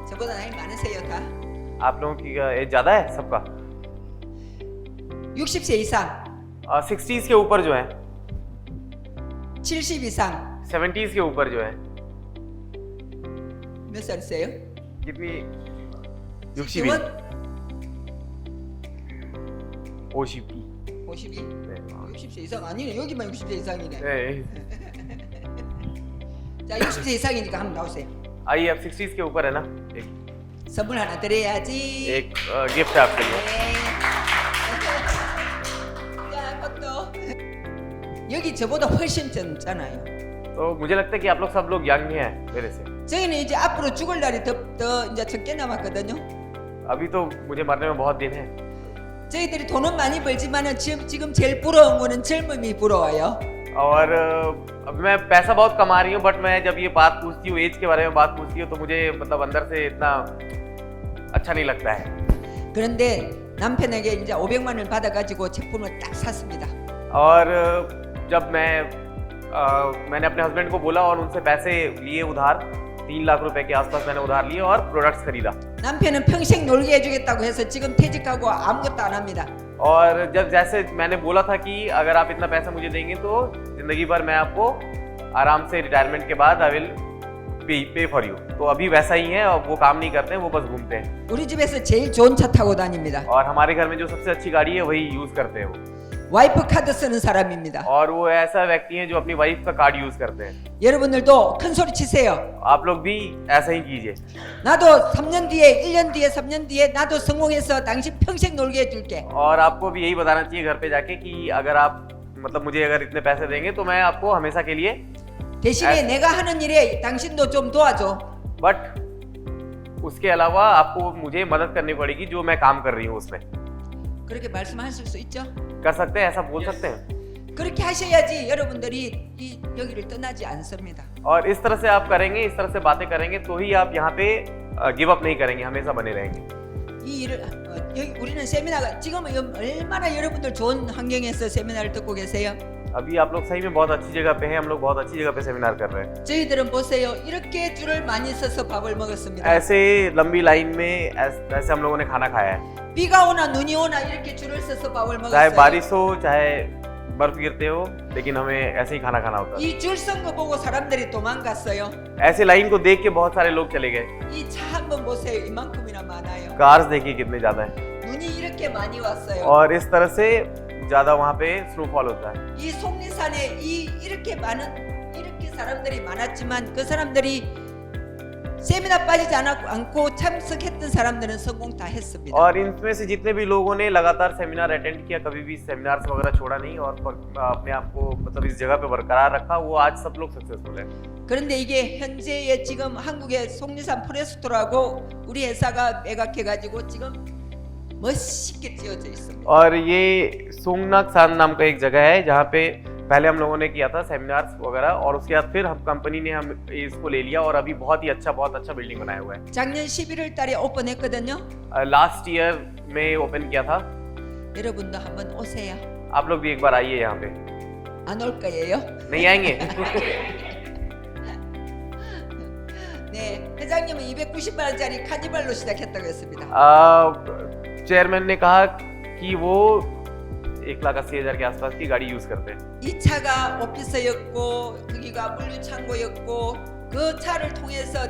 저보다 나이 많으세요 다? आप लोगों की एज ज्यादा है सबका? 60세 이상, 60s के ऊपर जो है, 70 이상. 70s के ऊपर जो है. 몇 살이세요? कितनी? 62. 지금은 52. 52? 네. 60세 이상 아니네. 여기만 60세 이상이네. 네. 자, 60세 이상이니까 한번 나오세요. आइए अब 60s के ऊपर है ना एक. 선물 하나 드려야지. एक गिफ्ट है आपके लिए। 네. 자, 것도 여기 저보다 훨씬 젊잖아요. तो मुझे लगता है कि आप लोग सब लोग यंग ही हैं मेरे से। 저희는 이제 앞으로 죽을 날이 더 이제 적게 남았거든요. अभी तो मुझे मरने में बहुत दिन है। 저희들이 돈은 많이 벌지만은 지금 제일 부러운 거는 젊음이 부러워요. और अब मैं पैसा बहुत कमा रही हूँ, बट मैं जब ये बात पूछती हूँ, एज के बारे में बात पूछती हूँ, तो मुझे मतलब अंदर से इतना अच्छा नहीं लगता है। 그런데 남편에게 이제 500만 원을 받아가지고 제품을 딱 샀습니다. और जब मैंने अपने हस्बैंड को बोला और उनसे पैसे लिए उधार, 3 लाख रुपए के आसपास मैंने उधार लिए और प्रोडक्ट्स खरीदा। 남편은 평생 놀게 해주겠다고 해서 지금 퇴직하고 아무것도 안 합니다. और जब जैसे मैंने बोला था कि अगर आप इतना पैसा मुझे देंगे तो जिंदगी भर मैं आपको आराम से रिटायरमेंट के बाद I will pay for you, तो अभी वैसा ही है। और वो काम नहीं करते हैं, वो बस घूमते हैं। 우리 집에서 제일 좋은 차 타고 다닙니다. और हमारे घर में जो सबसे अच्छी गाड़ी है वही यूज करते हैं वो। 와이프 카드 쓰는 사람입니다. और वो ऐसा व्यक्ति है जो अपनी वाइफ का कार्ड यूज करते हैं। 여러분들도 큰 소리 치세요. आप लोग भी ऐसा ही कीजिए। 나도 3년 뒤에, 1년 뒤에, 3년 뒤에 나도 성공해서 당신 평생 놀게 해줄게. और आपको भी यही बताना चाहिए घर पे जाके कि अगर आप मतलब मुझे अगर इतने पैसे देंगे तो मैं आपको हमेशा के लिए, 대신에 내가 하는 일에 당신도 좀 도와줘. बट उसके अलावा आपको मुझे मदद करनी पड़ेगी जो मैं काम कर रही हूँ उसमें। 그렇게 말씀하실 수 있죠? कर सकते हैं, ऐसा बोल सकते हैं। 그렇게 하셔야지 여러분들이 이 여기를 떠나지 않습니다. और इस तरह से आप करेंगे, इस तरह से बातें करेंगे तो ही आप यहाँ पे गिव अप नहीं करेंगे, हमेशा बने रहेंगे। 이 일을 여기 우리는 세미나가 지금 얼마나 여러분들 좋은 환경에서 세미나를 듣고 계세요. अभी आप लोग सही में बहुत अच्छी जगह पे हैं, हम लोग बहुत अच्छी जगह पे सेमिनार कर रहे हैं। 저희들은 보세요. 이렇게 줄을 많이 서서 밥을 먹었습니다. ऐसे लंबी लाइन में ऐसे हम लोगों ने खाना खाया है। 비가 오나 눈이 오나 이렇게 줄을 서서 밥을 चाहे 먹었어요. बारिश हो चाहे बर्फ गिरते हो, लेकिन हमें ऐसे ही खाना खाना होता है। 이 줄 선 거 보고 사람들이 도망갔어요. ऐसे लाइन को देख के बहुत सारे लोग चले गए। 이 차 한번 보세요. 이만큼이나 많아요. कार्स देखिए कितने ज्यादा है, 눈이 이렇게 많이 왔어요. और इस तरह से ज्यादा वहाँ पे स्नोफॉल होता है। 이 속리산에 이렇게 사람들이 많았지만 그 사람들이 세미나 빠지지 않고 참석했던 사람들은 성공 다 했습니다. और इनमें से जितने भी लोगों ने लगातार सेमिनार अटेंड किया, कभी भी सेमिनार्स वगैरह छोड़ा नहीं और अपने आप को मतलब इस जगह पे बरकरार रखा, वो आज सब लोग सक्सेसफुल है। 그런데 이게 현재의 지금 한국의 속리산 포레스토라고 우리 회사가 매각해가지고 지금 멋있게 지어져 있습니다. और ये सोमनाथ सान नाम का एक जगह है जहाँ पे पहले हम लोगों ने किया था सेमिनार्स वगैरह, और उसके बाद फिर हम कंपनी ने हम इसको ले लिया और अभी बहुत अच्छा बिल्डिंग बनाया हुआ है। 작년 11월 달에 오픈했거든요. लास्ट ईयर में ओपन किया था। 여러분도 한번 오세요. आप लोग भी एक बार आइए यहाँ पे। 안 올 거예요? नहीं आएंगे? 네, 회장님은 290만 원짜리 카니발로 시작했다고 했습니다. चेयरमैन ने कहा कि वो 1,80,000 के आसपास की गाड़ी यूज करते हैं। 이 차가 오피스였고 거기가 물류 창고였고 그 차를 통해서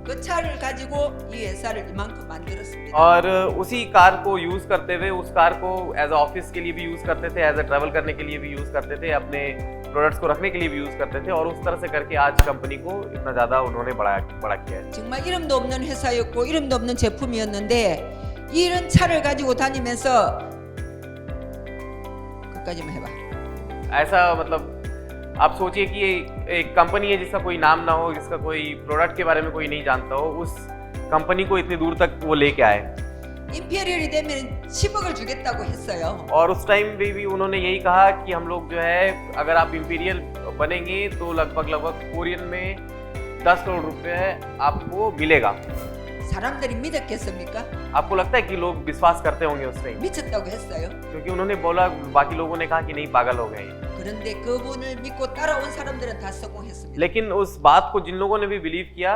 그 차를 가지고 이 회사를 이만큼 만들었습니다. और उसी कार को यूज करते हुए उस कार को एज ऑफिस के लिए भी यूज करते थे, एज ट्रैवल करने के लिए भी यूज करते थे, अपने प्रोडक्ट्स को रखने के लिए भी यूज करते थे, और उस तरह से करके आज कंपनी को इतना ज्यादा उन्होंने बड़ा किया है। 정말 이름도 없는 회사였고 이름도 없는 제품이었는데 이런 차를 가지고 다니면서 그까지만 해봐. ऐसा मतलब आप सोचिए कि एक कंपनी है जिसका कोई नाम ना हो, जिसका कोई प्रोडक्ट के बारे में कोई नहीं जानता हो, उस कंपनी को इतनी दूर तक वो लेके आए। 임페리얼이 되면 10억을 주겠다고 했어요. और उस टाइम पे भी उन्होंने यही कहा कि हम लोग जो है अगर आप इंपीरियल बनेंगे तो लगभग कोरियन में 10 करोड़ रुपए आपको मिलेगा। 사람들이 믿었겠습니까? आपको लगता है कि लोग विश्वास करते होंगे उस टाइम? 미쳤다고 했어요. क्योंकि उन्होंने बोला, बाकी लोगों ने कहा कि नहीं पागल हो गए हैं। 그런데 그분을 믿고 따라온 사람들은 다 성공했습니다. लेकिन उस बात को जिन लोगों ने भी बिलीव किया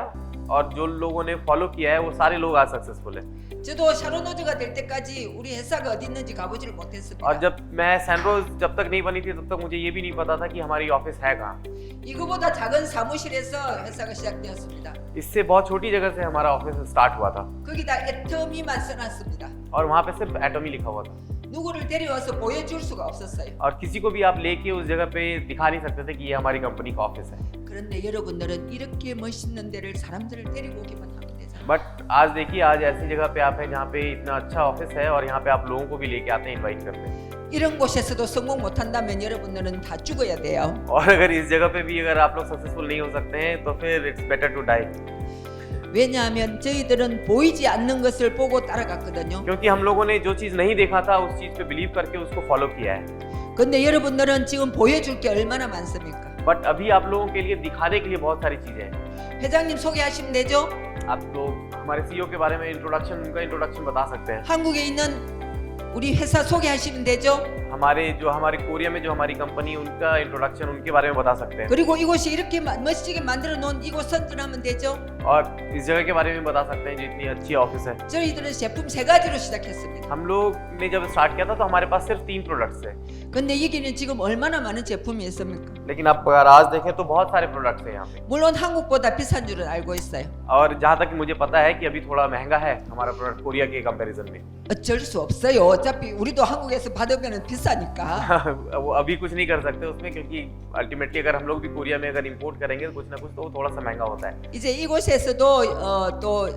और जो लोगों ने फॉलो किया है वो सारे लोग आज सक्सेसफुल है। 저도 샤론호즈가 될 때까지 우리 회사가 어디 있는지 가보지를 못했습니다. और जब मैं सैनरोज जब तक नहीं बनी थी तब तक मुझे ये भी नहीं पता था कि हमारी ऑफिस है कहाँ। 이거보다 작은 사무실에서 회사가 시작되었습니다. इससे बहुत छोटी जगह से हमारा ऑफिस स्टार्ट हुआ था 거기다 애터미만 써놨습니다. और वहाँ पे सिर्फ एटॉमी लिखा हुआ था, 누구를 데려와서 보여줄 수가 없었어요. और किसी को भी आप लेके उस जगह पे दिखा नहीं सकते थे कि ये हमारी कंपनी का ऑफिस है। 그런데 여러분들은 이렇게 멋있는 데를 사람들을 데리고 오기만 하면 되잖아요. बट आज देखिए, आज ऐसी जगह पे आप हैं जहाँ पे इतना अच्छा ऑफिस है और यहाँ पे आप लोगों को भी लेके आते हैं, इनवाइट करते हैं। 이런 곳에서도 성공 못한다면 여러분들은 다 죽어야 돼요. और अगर इस जगह पे भी अगर आप लोग सक्सेसफुल नहीं हो सकते हैं तो फिर इट्स बेटर टू डाई। 왜냐하면 저희들은 보이지 않는 것을 보고 따라갔거든요. क्योंकि हम लोगों ने जो चीज नहीं देखा था उस चीज पे बिलीव करके उसको फॉलो किया है। 근데 여러분들은 지금 보여줄 게 얼마나 많습니까? बट अभी आप लोगों के लिए दिखाने के लिए बहुत सारी चीजें हैं। 회장님 소개하시면 되죠? आप लोग हमारे सीईओ के बारे में इंट्रोडक्शन, उनका इंट्रोडक्शन बता सकते हैं। 한국에 있는 우리 회사 소개하시면 되죠? हमारे कोरिया में जो हमारी कंपनी, उनका इंट्रोडक्शन, उनके बारे में बता सकते हैं। 그리고 이곳이 이렇게 멋지게 만들어 놓은 이곳 선전하면 되죠? और इस जगह के बारे में बता सकते हैं जो इतनी अच्छी ऑफिस है। 저희들은 제품 3가지로 시작했습니다. हम लोग ने जब स्टार्ट किया था तो हमारे पास सिर्फ 3 प्रोडक्ट्स थे। 근데 여기는 지금 얼마나 많은 제품이 있습니까? लेकिन आप अगर आज देखें तो बहुत सारे प्रोडक्ट्स हैं यहाँ पे। 물론 한국보다 비싼 줄은 알고 있어요. और जहाँ तक मुझे पता है कि अभी थोड़ा महंगा है हमारा प्रोडक्ट कोरिया के कंपैरिजन में। 어쩔 수 없어요. 어차피 우리도 한국에서 받으면 비싸니까. वो अभी कुछ नहीं कर सकते उसमें, क्योंकि अल्टीमेटली अगर हम लोग भी कोरिया में अगर इंपोर्ट करेंगे तो कुछ ना कुछ तो वो थोड़ा सा महंगा होता है। 이제 이곳에서도 또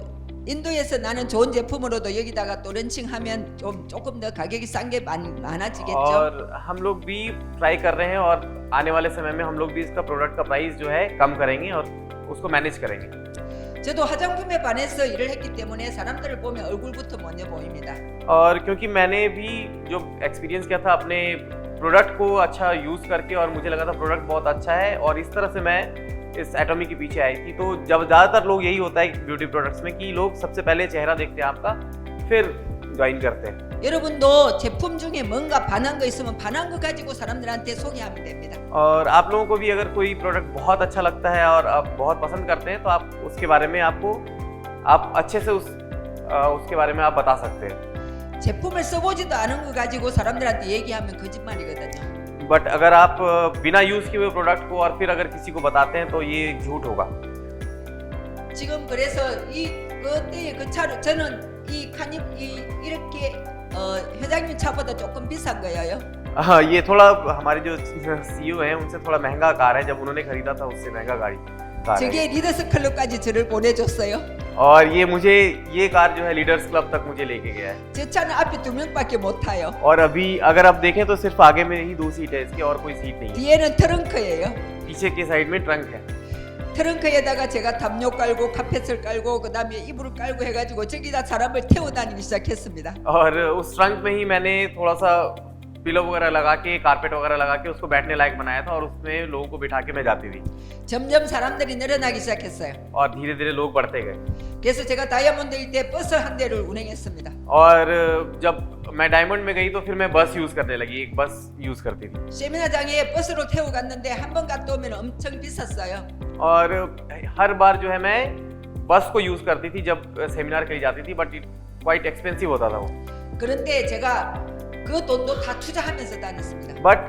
인도에서 나는 좋은 제품으로도 여기다가 또 런칭하면 조금 더 가격이 싼 게 많아지겠죠. और हम लोग भी ट्राई कर रहे हैं और आने वाले समय में हम लोग भी इसका प्रोडक्ट का प्राइस जो है कम करेंगे और उसको मैनेज करेंगे। 저도 화장품에 반해서 일을 했기 때문에 사람들을 보면 얼굴부터 먼저 보입니다. और क्योंकि मैंने भी जो एक्सपीरियंस किया था अपने प्रोडक्ट को अच्छा यूज़ करके, और मुझे लगा था प्रोडक्ट बहुत अच्छा है, और इस तरह से मैं इस एटॉमी के पीछे आई थी। तो जब ज़्यादातर लोग यही होता है ब्यूटी प्रोडक्ट्स में कि लोग सबसे पहले चेहरा देखते हैं आपका, फिर ज्वाइन करते हैं। 여러분도 제품 중에 뭔가 반한 거 있으면 반한 거 가지고 사람들한테 소개하면 됩니다. और आप लोगों को भी अगर कोई प्रोडक्ट बहुत अच्छा लगता है और आप बहुत पसंद करते हैं तो आप उसके बारे में आप अच्छे से उसके बारे में आप बता सकते हैं। 제품을 써보지도 않은 거 가지고 사람들한테 얘기하면 거짓말이거든요. बट अगर आप बिना यूज़ किए हुए प्रोडक्ट को और फिर अगर किसी को बताते हैं तो ये झूठ होगा। 지금 그래서 그때의 그 차로 저는 이 칸이 이렇게 회장님 차보다 조금 비싼 거예요. हाँ, ये थोड़ा हमारे जो सीईओ हैं उनसे थोड़ा महंगा कार है, जब उन्होंने खरीदा था उससे महंगा कार है। 저게 리더스 클럽까지 저를 보내줬어요. और ये कार जो है लीडर्स क्लब तक मुझे लेके गया है। 저 차는 앞에 2명밖에 못 타요. और अभी अगर आप देखें तो सिर्फ आगे में ही 2 सीट है इसकी, और कोई सीट नहीं है। 뒤에는 트렁크예요. पीछे के साइड में ट्रंक है। 트렁크에다가 제가 담요 깔고 카펫을 깔고 그다음에 이불을 깔고 해가지고 저기다 사람을 태워 다니기 시작했습니다. और उस ट्रंक में ही मैंने थोड़ा सा पिलो वगैरह लगा के, कारपेट वगैरह लगा के उसको बैठने लायक बनाया था, और उसमें लोगों को बिठा के मैं जाती थी। 점점 사람들이 늘어나기 시작했어요. और धीरे धीरे लोग बढ़ते गए। 그래서 제가 다이아몬드 일대 버스 한 대를 운행했습니다. और जब मैं डायमंड में गई तो फिर मैं बस यूज करने लगी, एक बस यूज करती थी। 세미나장에 버스로 태워 갔는데 한 번 갔다 오면 엄청 비쌌어요. और हर बार जो है मैं बस को यूज करती थी जब सेमिनार के लिए जाती थी, बट क्वाइट एक्सपेंसिव होता था वो। 그런데 제가 그 돈도 다 투자하면서 다녔습니다. बट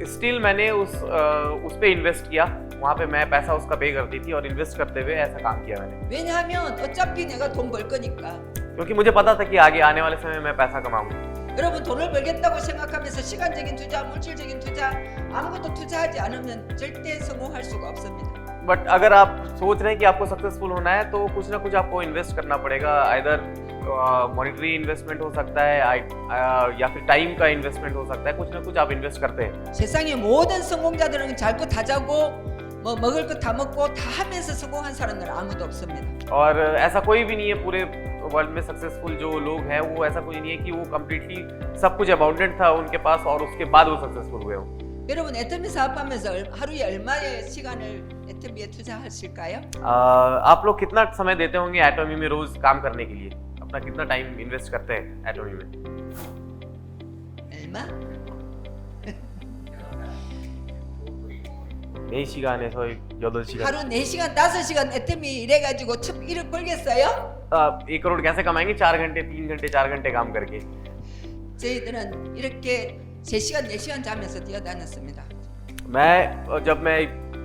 स्टिल मैंने उस पे इन्वेस्ट किया, वहाँ पे मैं पैसा उसका पे करती थी और इन्वेस्ट करते हुए ऐसा काम किया मैंने। 왜냐하면 어차피 내가 돈 벌 거니까. क्योंकि मुझे पता था कि आगे आने वाले समय में मैं पैसा कमाऊंगा। 여러분 돈을 벌겠다고 생각하면서 시간적인 투자, 물질적인 투자 아무것도 투자하지 않으면 절대 성공할 수가 없습니다. बट अगर आप सोच रहे हैं कि आपको सक्सेसफुल होना है तो कुछ ना कुछ आपको इन्वेस्ट करना पड़ेगा। आइदर मॉनेटरी इन्वेस्टमेंट हो सकता है, या फिर टाइम का इन्वेस्टमेंट हो सकता है, कुछ ना कुछ आप इन्वेस्ट करते हैं। 세상의 모든 성공자들은 잘 거 다 자고 뭐 먹을 거 다 먹고 다 하면서 성공한 사람들은 아무도 없습니다. और ऐसा कोई भी नहीं है पूरे वर्ल्ड में सक्सेसफुल जो लोग हैं, वो ऐसा कोई नहीं है कि वो कम्प्लीटली सब कुछ अबाउंडेंट था उनके पास और उसके बाद वो सक्सेसफुल हुए हों। 여러분 애터미 사업하면서 하루에 얼마의 시간을 애터미에 투자하실까요? आप लोग कितना समय देते होंगे एटॉमी में रोज काम करने के लिए? अपना कितना टाइम इन्वेस्ट करते हैं एटॉमी में? 얼마? 4시간에서 8시간। 하루 4시간, 5시간 애터미 일해가지고 1억 벌겠어요? 1 करोड़ कैसे कमाएंगे? 4 घंटे 3 घंटे 4 घंटे काम करके। 저희들은 이렇게 3시간, 4시간 자면서 뛰어다녔습니다. जब मैं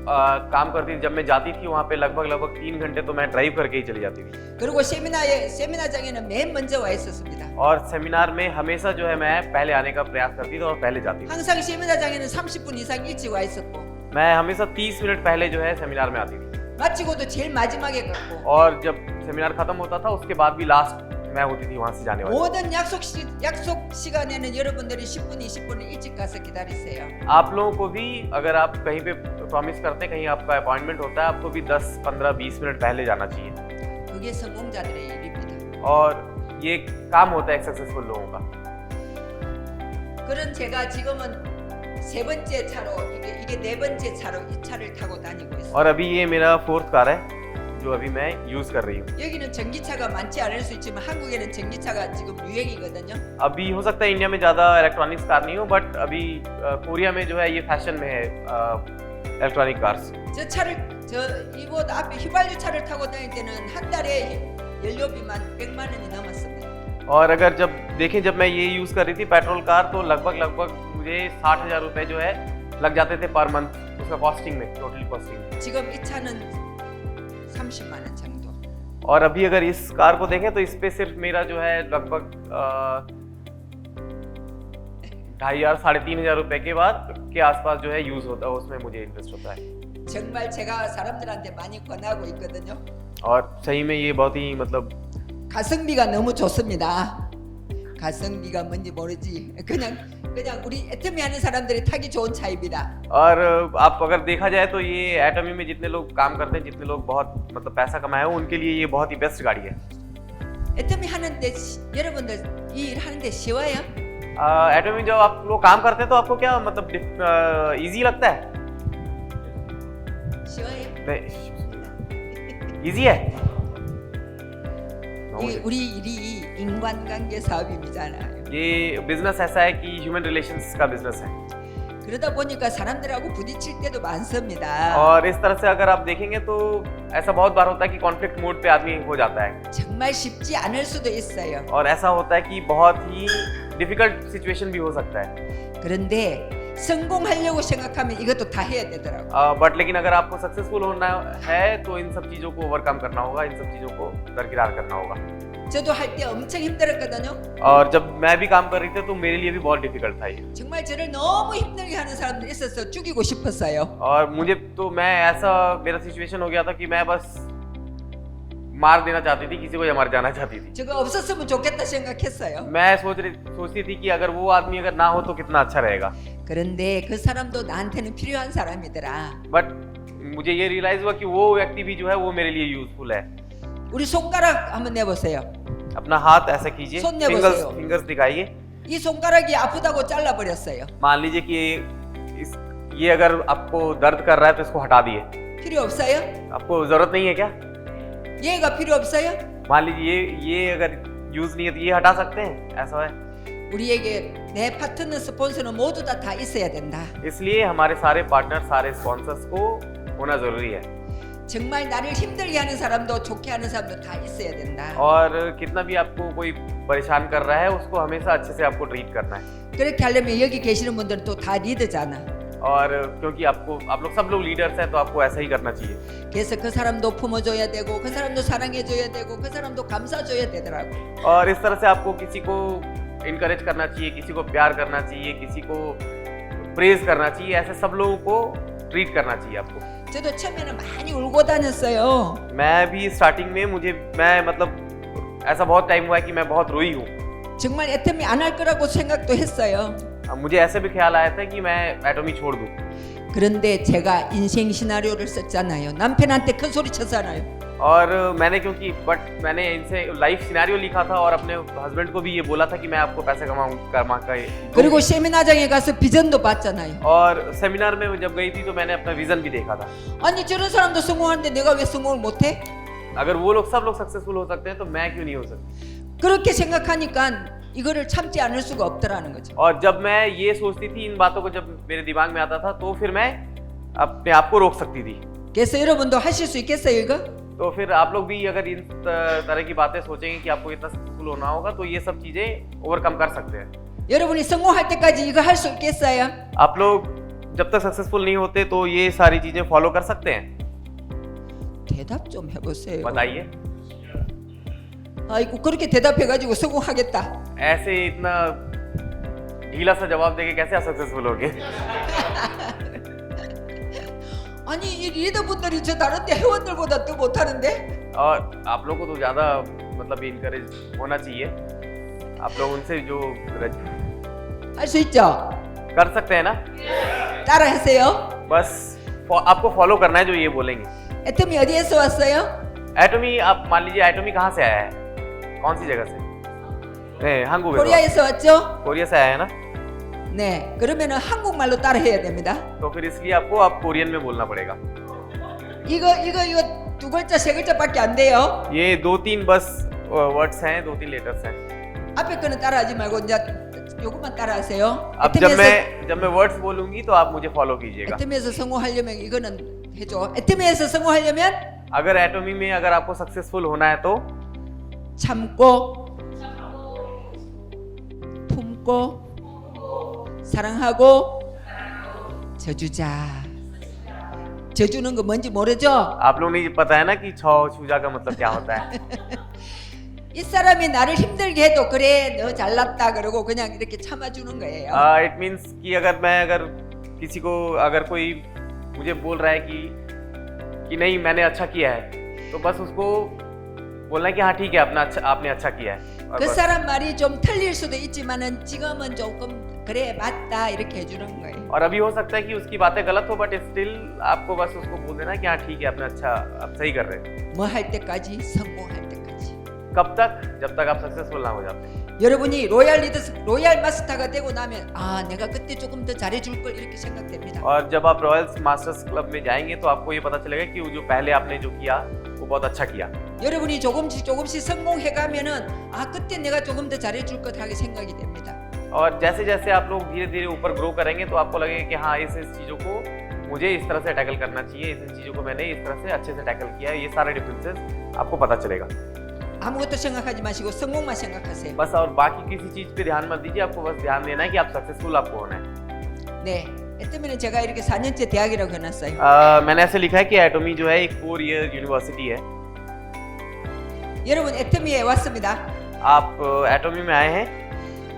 काम करती थी, जब मैं जाती थी वहाँ पे लगभग 3 घंटे तो मैं ड्राइव करके ही चली जाती थी। 그리고 세미나장에는 맨 먼저 와 있었습니다. और सेमिनार में हमेशा जो है मैं पहले आने का प्रयास करती थी और पहले जाती थी। 항상 세미나장에는 30분 이상 일찍 와 있었고 मैं हमेशा 30 मिनट पहले जो है सेमिनार में आती थी। 마치고도 제일 마지막에 갔고 और जब सेमिनार खत्म होता था उसके बाद भी लास्ट मैं होती थी वहां से जाने वाली। 모든 약속 시간에는 여러분들이 10분, 20분을 일찍 가서 기다리세요. आप लोगों को भी अगर आप कहीं पे प्रॉमिस करते हैं, कहीं आपका अपॉइंटमेंट होता है, आपको भी 10, 15, 20 मिनट पहले जाना चाहिए। 그게 성공자들의 일입니다. और ये काम होता है एक सक्सेसफुल लोगों का। 그런 제가 지금은 세 번째 차로 이게 네 번째 차로 이 차를 타고 다니고 있어요. और अभी ये मेरा 4th कार है जो अभी मैं यूज कर रही हूँ। 여기는 전기차가 많지 않을 수 있지만 한국에는 전기차가 지금 유행이거든요. अभी हो सकता है इंडिया में ज़्यादा इलेक्ट्रॉनिक्स कार नहीं हो, बट अभी कोरिया में जो है ये फैशन में है इलेक्ट्रॉनिक कार्स। 저 차를 이보다 앞에 휘발유 차를 타고 다닐 때는 한 달에 연료비만 100만 원이 넘었습니다. और अगर जब देखें जब मैं ये यूज़ कर रही थी पेट्रोल कार तो लगभग मुझे 60,000 रुपये जो है लग जाते थे पर मंथ उसका कॉस्टिंग में, टोटली कॉस्टिंग में। 지금 이 차는 30만 원 정도. और अभी अगर इस कार को देखें तो इस पे सिर्फ मेरा जो है लगभग 2,500 साढ़े 3,000 रुपए के बाद के आसपास जो है यूज होता है, उसमें मुझे इन्वेस्ट होता है। 정말 제가 사람들한테 많이 권하고 있거든요. और सही में ये बहुत ही मतलब 가성비가 너무 좋습니다. 가성비가 뭔지 모르지. 그냥 우리 애터미 하는 사람들이 타기 좋은 차입니다. और आप अगर देखा जाए तो ये एटमी में जितने लोग काम करते हैं, जितने लोग बहुत मतलब पैसा कमाए हो, उनके लिए ये बहुत ही बेस्ट गाड़ी है। 애터미 하는데 여러분들 이 일 하는데 쉬워요? एटमी में जब आप लोग काम करते हैं तो आपको क्या मतलब इजी लगता है? 쉬워요? इजी है? 우리 일이 인간관계 사업이잖아요. ये बिजनेस ऐसा है कि ह्यूमन रिलेशंस का बिजनेस है। 그러다 보니까 사람들하고 부딪힐 때도 많습니다. और इस तरह से अगर आप देखेंगे तो ऐसा बहुत बार होता है कि कॉन्फ्लिक्ट मोड पे आदमी हो जाता है। 정말 쉽지 않을 수도 있어요. और ऐसा होता है कि बहुत ही डिफिकल्ट सिचुएशन भी हो सकता है। 그런데 성공하려고 생각하면 이것도 다 해야 되더라고요. बट लेकिन अगर आपको सक्सेसफुल होना है तो इन सब चीज़ों को ओवरकम करना होगा, इन सब चीज़ों को दरकिरार करना होगा। 저도 할 때 엄청 힘들었거든요. और जब मैं भी काम कर रही थी तो मेरे लिए भी बहुत डिफिकल्ट था ये। 정말 저를 너무 힘들게 하는 사람들이 있어서 죽이고 싶었어요. और मुझे तो मैं ऐसा मेरा सिचुएशन हो गया था कि मैं बस मार देना चाहती थी किसी को या मर जाना चाहती थी। 저거 없었으면 좋겠다 생각했어요. मैं सोचती थी कि अगर वो आदमी अगर ना हो तो कितना अच्छा रहेगा। 그런데 그 사람도 나한테는 필요한 사람이더라. बट मुझे ये रियलाइज हुआ कि वो व्यक्ति भी जो है वो मेरे लिए यूजफुल है। 우리 손가락 한번 내보세요. अपना हाथ ऐसा कीजिए, 손 내보세요. फिंगर्स दिखाइए। 이 손가락이 아프다고 잘라버렸어요. मान लीजिए कि ये अगर आपको दर्द कर रहा है तो इसको हटा दिए। 필요 없어요? आपको जरूरत नहीं है क्या? 얘가 필요 없어요? मान लीजिए ये अगर यूज नहीं है तो ये हटा सकते हैं, ऐसा है। 우리에게 내 파트너 스폰서는 모두 다 있어야 된다. इसलिए हमारे सारे पार्टनर, सारे स्पॉन्सर्स को होना जरूरी है। 정말 나를 힘들게 하는 사람도 좋게 하는 사람도 다 있어야 된다. और कितना भी आपको कोई परेशान कर रहा है उसको हमेशा अच्छे से आपको ट्रीट करना है। 그렇게 하려면 여기 계시는 분들은 또 다 리더잖아. और क्योंकि आप लोग सब लोग लीडर्स हैं तो आपको ऐसा ही करना चाहिए। 그래서 그 사람도 품어줘야 되고 그 사람도 사랑해줘야 되고 그 사람도 감싸줘야 되더라고. और इस तरह से आपको किसी को इनकरेज करना चाहिए, किसी को प्यार करना चाहिए, किसी को प्रेज करना चाहिए, ऐसे सब लोगों को ट्रीट करना चाहिए आपको। 저도 처음에는 많이 울고 다녔어요. मैं भी स्टार्टिंग में मैं मतलब ऐसा बहुत टाइम हुआ है कि मैं बहुत रोई हूँ। 정말 애터미 안 할 거라고 생각도 했어요. मुझे ऐसे भी ख्याल आया था कि मैं एटॉमी छोड़ दूँ। 그런데 제가 인생 시나리오를 썼잖아요. 남편한테 큰 소리 쳤잖아요. और मैंने मैंने इनसे लाइफ सिनेरियो लिखा था और अपने हस्बैंड को भी ये बोला था कि मैं आपको पैसे कमा कर 그리고 세미나장에 가서 비전도 봤잖아요. और सेमिनार में जब गई थी तो मैंने अपना विजन भी देखा था। 아니 저런 사람도 성공하는데 내가 왜 성공을 못해? अगर वो लोग सब लोग सक्सेसफुल हो सकते हैं तो मैं क्यों नहीं हो सकती? 그렇게 생각하니까 이거를 참지 않을 수가 없더라는 거죠. और जब मैं ये सोचती थी इन बातों को जब मेरे दिमाग में आता था तो फिर मैं अपने आप को रोक सकती थी। 그래서 여러분도 하실 수 있겠어요 이거? तो फिर आप लोग भी अगर इन तरह की बातें सोचेंगे कि आपको इतना सक्सेसफुल होना होगा तो ये सब चीजें ओवरकम कर सकते हैं। 여러분이 성공할 때까지 이거 할 수 있겠어요? आप लोग जब तक सक्सेसफुल नहीं होते तो ये सारी चीजें फॉलो कर सकते हैं? 대답 좀 해보세요. बताइए। 아이고 그렇게 대답해가지고 성공하겠다. ऐसे इतना ढीला सा जवाब देके कैसे आप सक्सेसफुल होगे? 아니 이 리더분들이 저 다른 데 회원들보다 더 못하는데? और आप लोगों को तो ज़्यादा मतलब इनकरेज होना चाहिए। आप लोग उनसे जो 할 수 있죠? कर सकते हैं ना, 따라 하세요. बस आपको फॉलो करना है जो ये बोलेंगे। 애터미 어디에서 왔어요? एटोमी, आप मान लीजिए एटोमी कहाँ से आया है, कौन सी जगह से? 네, 한국에서। 코리아에서 왔죠? कोरिया से आया है ना, 네. 그러면은 한국말로 따라 해야 됩니다. तो फिर इसलिए आपको आप कोरियन में बोलना पड़ेगा। 이거 두 글자 세 글자밖에 안 돼요. ये 2-3 बस वर्ड्स हैं, 2-3 लेटर्स हैं। 앞에 거는 따라하지 말고 이제 요것만 따라하세요. अब जब मैं वर्ड्स बोलूंगी तो आप मुझे फॉलो कीजिएगा। 애터미에서 성공하려면 이거는 해줘. 애터미에서 성공하려면 अगर एटोमी में अगर आपको सक्सेसफुल होना है तो 참고 품고 사랑하고 져주자. 져주는 거 뭔지 모르죠? आप लोग नहीं पता है ना कि छूजा का मतलब क्या होता है। 이 사람이 나를 힘들게 해도 그래 너 잘났다 그러고 그냥 이렇게 참아주는 거예요. इट मीन्स कि अगर किसी को अगर कोई मुझे बोल रहा है कि नहीं मैंने अच्छा किया है, तो बस उसको बोलना है कि हाँ ठीक है आपने अच्छा किया है। और 그 बस। 사람 말이 좀 틀릴 수도 있지만은 지금은 조금 그래 맞다 이렇게 해주는 거예요. और अभी हो सकता है कि उसकी बातें गलत हो, बट स्टिल आपको बस उसको बोल देना कि हाँ ठीक है आपने अच्छा, आप सही कर रहे हैं। 뭐 할 때까지 성공할 때까지. कब तक? जब तक आप सक्सेसफुल ना हो जाते। 여러분이 로얄 마스터가 되고 나면 아 내가 그때 조금 더 잘해줄 걸 이렇게 생각됩니다. और जब आप रॉयल्स मास्टर्स क्लब में जाएंगे तो आपको ये पता चलेगा कि वो जो पहले आपने जो किया वो बहुत अच्छा किया। 여러분이 조금씩 성공해가면은 아 그때 내가 조금 더 잘해줄 것 하게 생각이 됩니다. और जैसे जैसे आप लोग धीरे धीरे ऊपर ग्रो करेंगे तो आपको लगेगा कि हाँ इस चीज़ों को मुझे इस तरह से टैकल करना चाहिए, इस चीज़ों को मैंने इस तरह से अच्छे से टैकल किया है, ये सारे डिफरेंसेस आपको पता चलेगा। 아무것도 생각하지 마시고 성공만 생각하세요. बस और बाकी किसी चीज़ पे ध्यान मत दीजिए, आपको बस ध्यान देना है कि आप सक्सेसफुल आपको होना है। 네. 애터미는 제가 이렇게 4년째 대학이라고 해놨어요. मैंने ऐसे लिखा है कि एटोमी जो है एक 4 ईयर यूनिवर्सिटी है। 여러분 애터미에 왔습니다. आप एटोमी में आए हैं,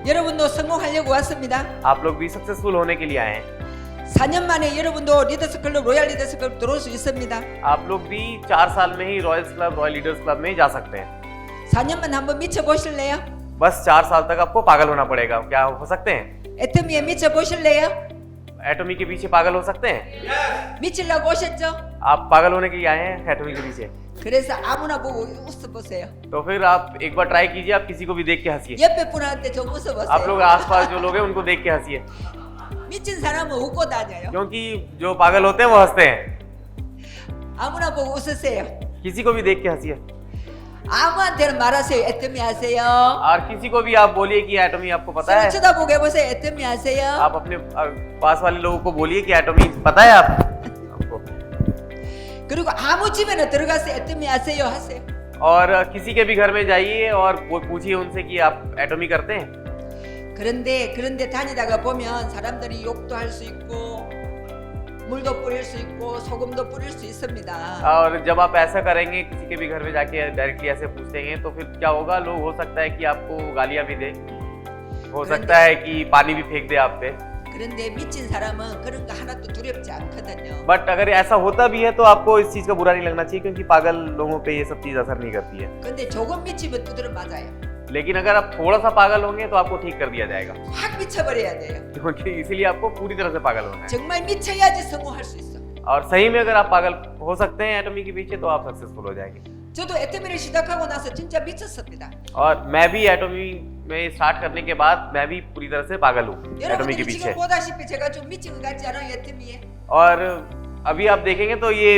여러분도 성공하려고 왔습니다. आप लोग भी सक्सेसफुल होने के लिए आए हैं। 4년 만에 여러분도 리더스 클럽 로얄 리더스 클럽 들어올 수 있습니다. आप लोग भी 4 साल में ही royals club, royal leaders club में जा सकते हैं। 4년만 한번 미쳐 보실래요? बस 4 साल तक आपको पागल होना पड़ेगा। क्या हो सकते हैं? 애터미에 미쳐 보실래요? एटोमी के पीछे पागल हो सकते हैं? 미치려고 오셨죠? आप पागल होने के लिए आए हैं एटोमी के पीछे, 그래서 아무나 보고 웃어 보세요. तो फिर आप एक बार ट्राई कीजिए, आप किसी को भी देख के हंसिए। 옆에 분한테 좀 웃어 आप लोग 보세요. आसपास जो लोग हैं उनको देख के हंसिए, 미친 사람은 웃고 다녀요. क्योंकि जो पागल होते हैं वो हंसते हैं। 아무나 보고 웃으세요. किसी को भी देख के हंसिए, 아무한테는 말하세요. 애터미 아세요? और किसी को भी आप बोलिए कि एटोमी आपको पता है। 쳐다보게 해보세요. 애터미 아세요? आप अपने पास वाले लोगों को बोलिए कि एटोमी पता है आपको। 그리고 아무 집에나 들어가서 애터미 아세요 하세요. और किसी के भी घर में जाइए और पूछिए उनसे कि आप एटोमी करते हैं। 그런데 다니다가 보면 사람들이 욕도 할 수 있고 물도 뿌릴 수 있고 소금도 뿌릴 수 있습니다. और जब आप ऐसा करेंगे, किसी के भी घर में जाके डायरेक्टली ऐसे पूछेंगे, तो फिर क्या होगा, लोग हो सकता है कि आपको गालियां भी दे, हो सकता है कि पानी भी फेंक दे आप पे। 그런데 미친 사람은 그런 거 하나도 두렵지 않거든요. बट अगर ऐसा होता भी है तो आपको इस चीज का बुरा नहीं लगना चाहिए, क्योंकि पागल लोगों पे ये सब चीज असर नहीं करती है। 근데 조금 미치면 두드려 맞아요. लेकिन अगर आप थोड़ा सा पागल होंगे तो आपको ठीक कर दिया जाएगा, 확 미쳐버려야 돼요. क्योंकि इसीलिए आपको पूरी तरह से पागल होना है। 정말 미쳐야지 성공할 수 있어. और सही में अगर आप पागल हो सकते हैं एटोमी के पीछे, तो आप सक्सेसफुल हो जाएंगे। 저도 애터미를 시작하고 나서 진짜 미쳤습니다. और मैं भी एटोमी में स्टार्ट करने के बाद मैं भी पूरी तरह से पागल हूँ एटोमी के 여러분들이 पीछे। 지금 보다시피 제가 좀 미친 것 같지 않아요 애터미에? और अभी आप देखेंगे तो ये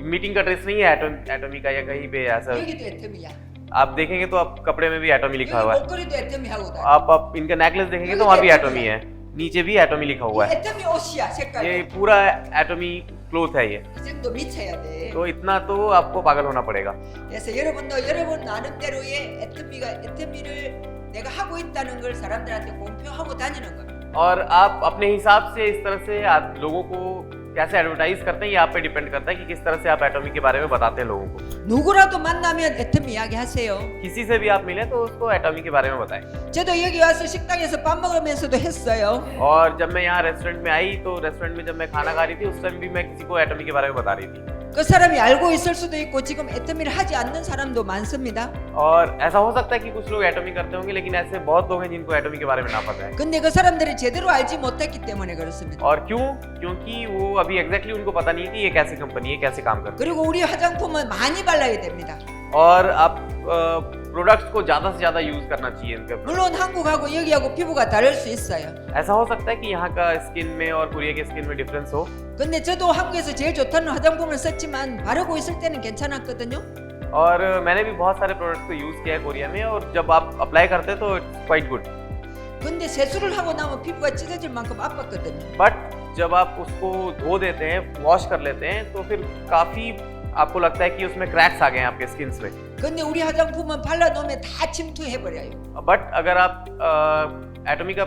मीटिंग का ड्रेस नहीं है एटोमी का या कहीं पे ऐसा। 여기도 애터미야. आप देखेंगे तो आप कपड़े में भी एटोमी लिखा हुआ 여기 है। 목걸이도 애터미하고 다. आप इनका नेकलेस देखेंगे तो वहाँ भी एटोमी है, नीचे भी एटोमी लिखा हुआ है। 애터미 옷이야 색깔. ये पूरा एटोमी क्लोथ है ये, 이 정도 미쳐야 돼. तो इतना तो आपको पागल होना पड़ेगा। 그래서 여러분도 여러분 나름대로의 애터미를 내가 하고 있다는 걸 사람들한테 공표하고 다니는 겁니다. और आप अपने हिसाब से इस तरह से आप लोगों को कैसे एडवर्टाइज करते हैं, ये आप पे डिपेंड करता है कि किस तरह से आप एटोमी के बारे में बताते हैं लोगों को। 누구라도 만나면 애텀 이야기하세요. किसी से भी आप मिले तो उसको एटॉमी के बारे में बताएं। 저도 여기 와서 식당에서 밥 먹으면서도 했어요. और जब मैं यहाँ रेस्टोरेंट में आई तो रेस्टोरेंट में जब मैं खाना खा रही थी उस टाइम भी मैं किसी को एटॉमी के बारे में बता रही थी। 그 사람이 알고 있을 수도 있고 지금 애터미를 하지 않는 사람도 많습니다. और ऐसा हो सकता है कि कुछ लोग एटॉमी करते होंगे लेकिन ऐसे बहुत लोग हैं जिनको एटॉमी के बारे में ना पता है। 근데 그 사람들이 제대로 알지 못했기 때문에 그렇습니다. और क्यों? क्योंकि वो अभी एग्जैक्टली उनको पता नहीं है कि ये कैसी कंपनी है, कैसे काम करती 그리고 우리 화장품은 많이 발라야 됩니다. है। और आप प्रोडक्ट्स को ज्यादा से ज्यादा यूज करना चाहिए इनके। 물론 한국하고 여기하고 피부가 다를 수 있어요. ऐसा हो सकता है कि यहाँ का स्किन में और कोरिया के स्किन में डिफरेंस हो। 근데 저도 한국에서 제일 좋다는 화장품을 썼지만 바르고 있을 때는 괜찮았거든요. और मैंने भी बहुत सारे प्रोडक्ट्स को यूज किया है कोरिया में और जब आप अप्लाई करते हैं तो इट्स क्वाइट गुड। 근데 세수를 하고 나면 피부가 찢어질 만큼 아팠거든요. बट जब आप उसको धो देते हैं, वॉश कर लेते हैं तो फिर काफी आपको लगता है कि उसमें क्रैक्स आ गए हैं आपके स्किन में। 근데 우리 화장품은 발라놓으면 다 침투해 버려요. बट अगर आप एटॉमी का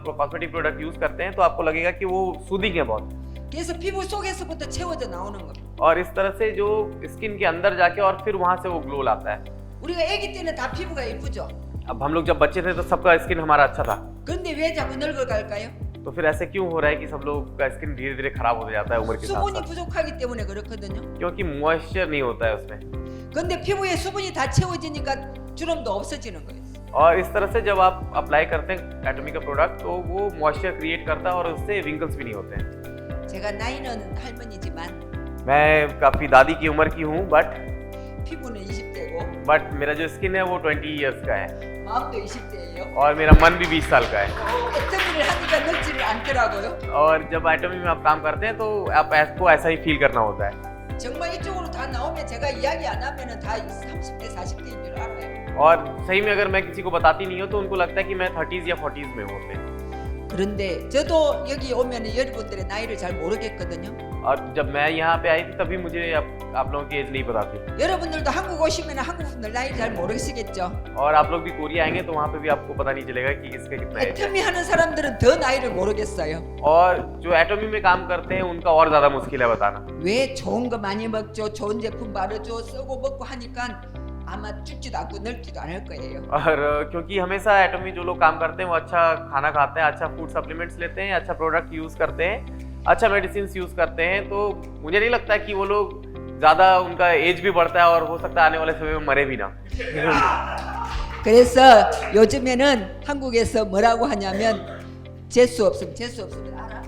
कॉस्मेटिक प्रोडक्ट यूज करते हैं तो आपको लगेगा कि वो सूदिंग है बहुत। 그래서 피부 속에서부터 채워져 나오는 거예요. और इस तरह से जो स्किन के अंदर जाके और फिर वहां से वो ग्लो लाता है। 우리가 아기 때는 다 피부가 예쁘죠. अब हम लोग जब बच्चे थे तो सबका स्किन हमारा अच्छा था, 그런데 왜 자꾸 늙어갈까요? तो फिर ऐसे क्यों हो रहा है कि सब लोग का स्किन धीरे धीरे खराब होता जाता है उम्र के साथ 수분이 साथ? 부족하기 때문에 그렇거든요. क्योंकि मॉइस्चर नहीं होता है उसमें। 근데 피부에 수분이 다 채워지니까 주름도 없어지는 거예요. और इस तरह से जब आप अप्लाई करते हैं एटॉमी का प्रोडक्ट तो वो मॉइस्चर क्रिएट करता है और उससे रिंकल्स भी नहीं होते हैं। 제가 나이는 할머니지만 मैं काफी दादी की उम्र की हूँ 피부는 20대고 बट मेरा जो स्किन है वो 20 इयर्स का है 마음도 20대예요. और मेरा मन भी 20 साल का है। 애터미를 하니까 늙지를 않더라고요. और जब एटॉमी में आप काम करते हैं तो आपको ऐसा ही फील करना होता है। 정말 이쪽으로 다 나오면 제가 이야기 안 하면은 다 30대 40대인 줄 알아요. और सही में अगर मैं किसी को बताती नहीं हूँ तो उनको लगता है कि मैं 30s या 40s में हूँ अपने। 그런데 저도 여기 오면 여러분들의 나이를 잘 모르겠거든요. और जब मैं यहाँ पे आई थी तभी मुझे आप लोगों की एज नहीं पता थी। 여러분들도 한국 오시면 한국 분들 나이 잘 모르시겠죠. और आप लोग भी कोरिया आएंगे तो वहाँ पे भी आपको पता नहीं चलेगा कि किसका कितना एज है। 애터미 하는 사람들은 더 나이를 모르겠어요. और जो एटॉमी में काम करते हैं उनका और ज्यादा मुश्किल है बताना। 왜 좋은 거 많이 먹죠, 좋은 제품 바르죠, 쓰고 먹고 하니까 아마 죽지도 않고 늙지도 않을 거예요. और क्योंकि हमेशा एटॉमी जो लोग काम करते हैं वो अच्छा खाना खाते हैं, अच्छा फूड सप्लीमेंट्स लेते हैं, अच्छा प्रोडक्ट यूज करते हैं, अच्छा मेडिसिन यूज करते हैं, तो मुझे नहीं लगता कि वो लोग ज्यादा उनका एज भी बढ़ता है और हो सकता है आने वाले समय में मरे भी ना। 그래서 요즘에는 한국에서 뭐라고 하냐면 재수 없으면 알아?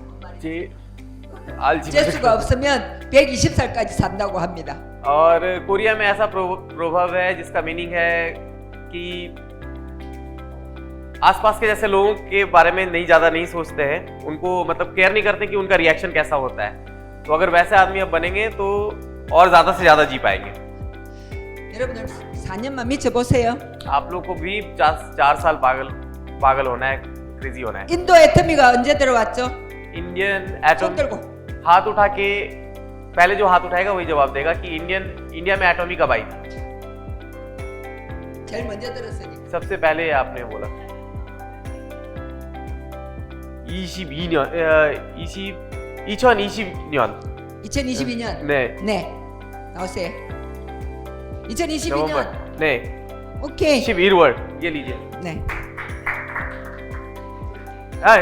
재수가 없으면 120살까지 산다고 합니다. और कोरिया में ऐसा प्रभाव है जिसका मीनिंग है कि आसपास के जैसे लोगों के बारे में नहीं सोचते हैं, उनको मतलब केयर नहीं करते कि उनका रिएक्शन कैसा होता है। तो अगर वैसे आदमी अब बनेंगे तो और ज्यादा से ज्यादा जी पाएंगे। 여러분들 4년만 미쳐보세요. आप लोग को भी 4 साल पागल होना है, क्रेजी होना है। 인도 애터미가 언제 들어왔죠? इंडियन 손 एटॉमी 들고 हाथ उठा के पहले जो हाथ उठाएगा वही जवाब देगा कि इंडिया में एटॉमी कब आई थी। 제일 먼저 들었으니까. सबसे पहले आपने बोला 2022년 2022년 2022년. 네 네. 나오세요. 2022년. नवंबर 네 오케이. 11월 ये लीजिए। 네. 아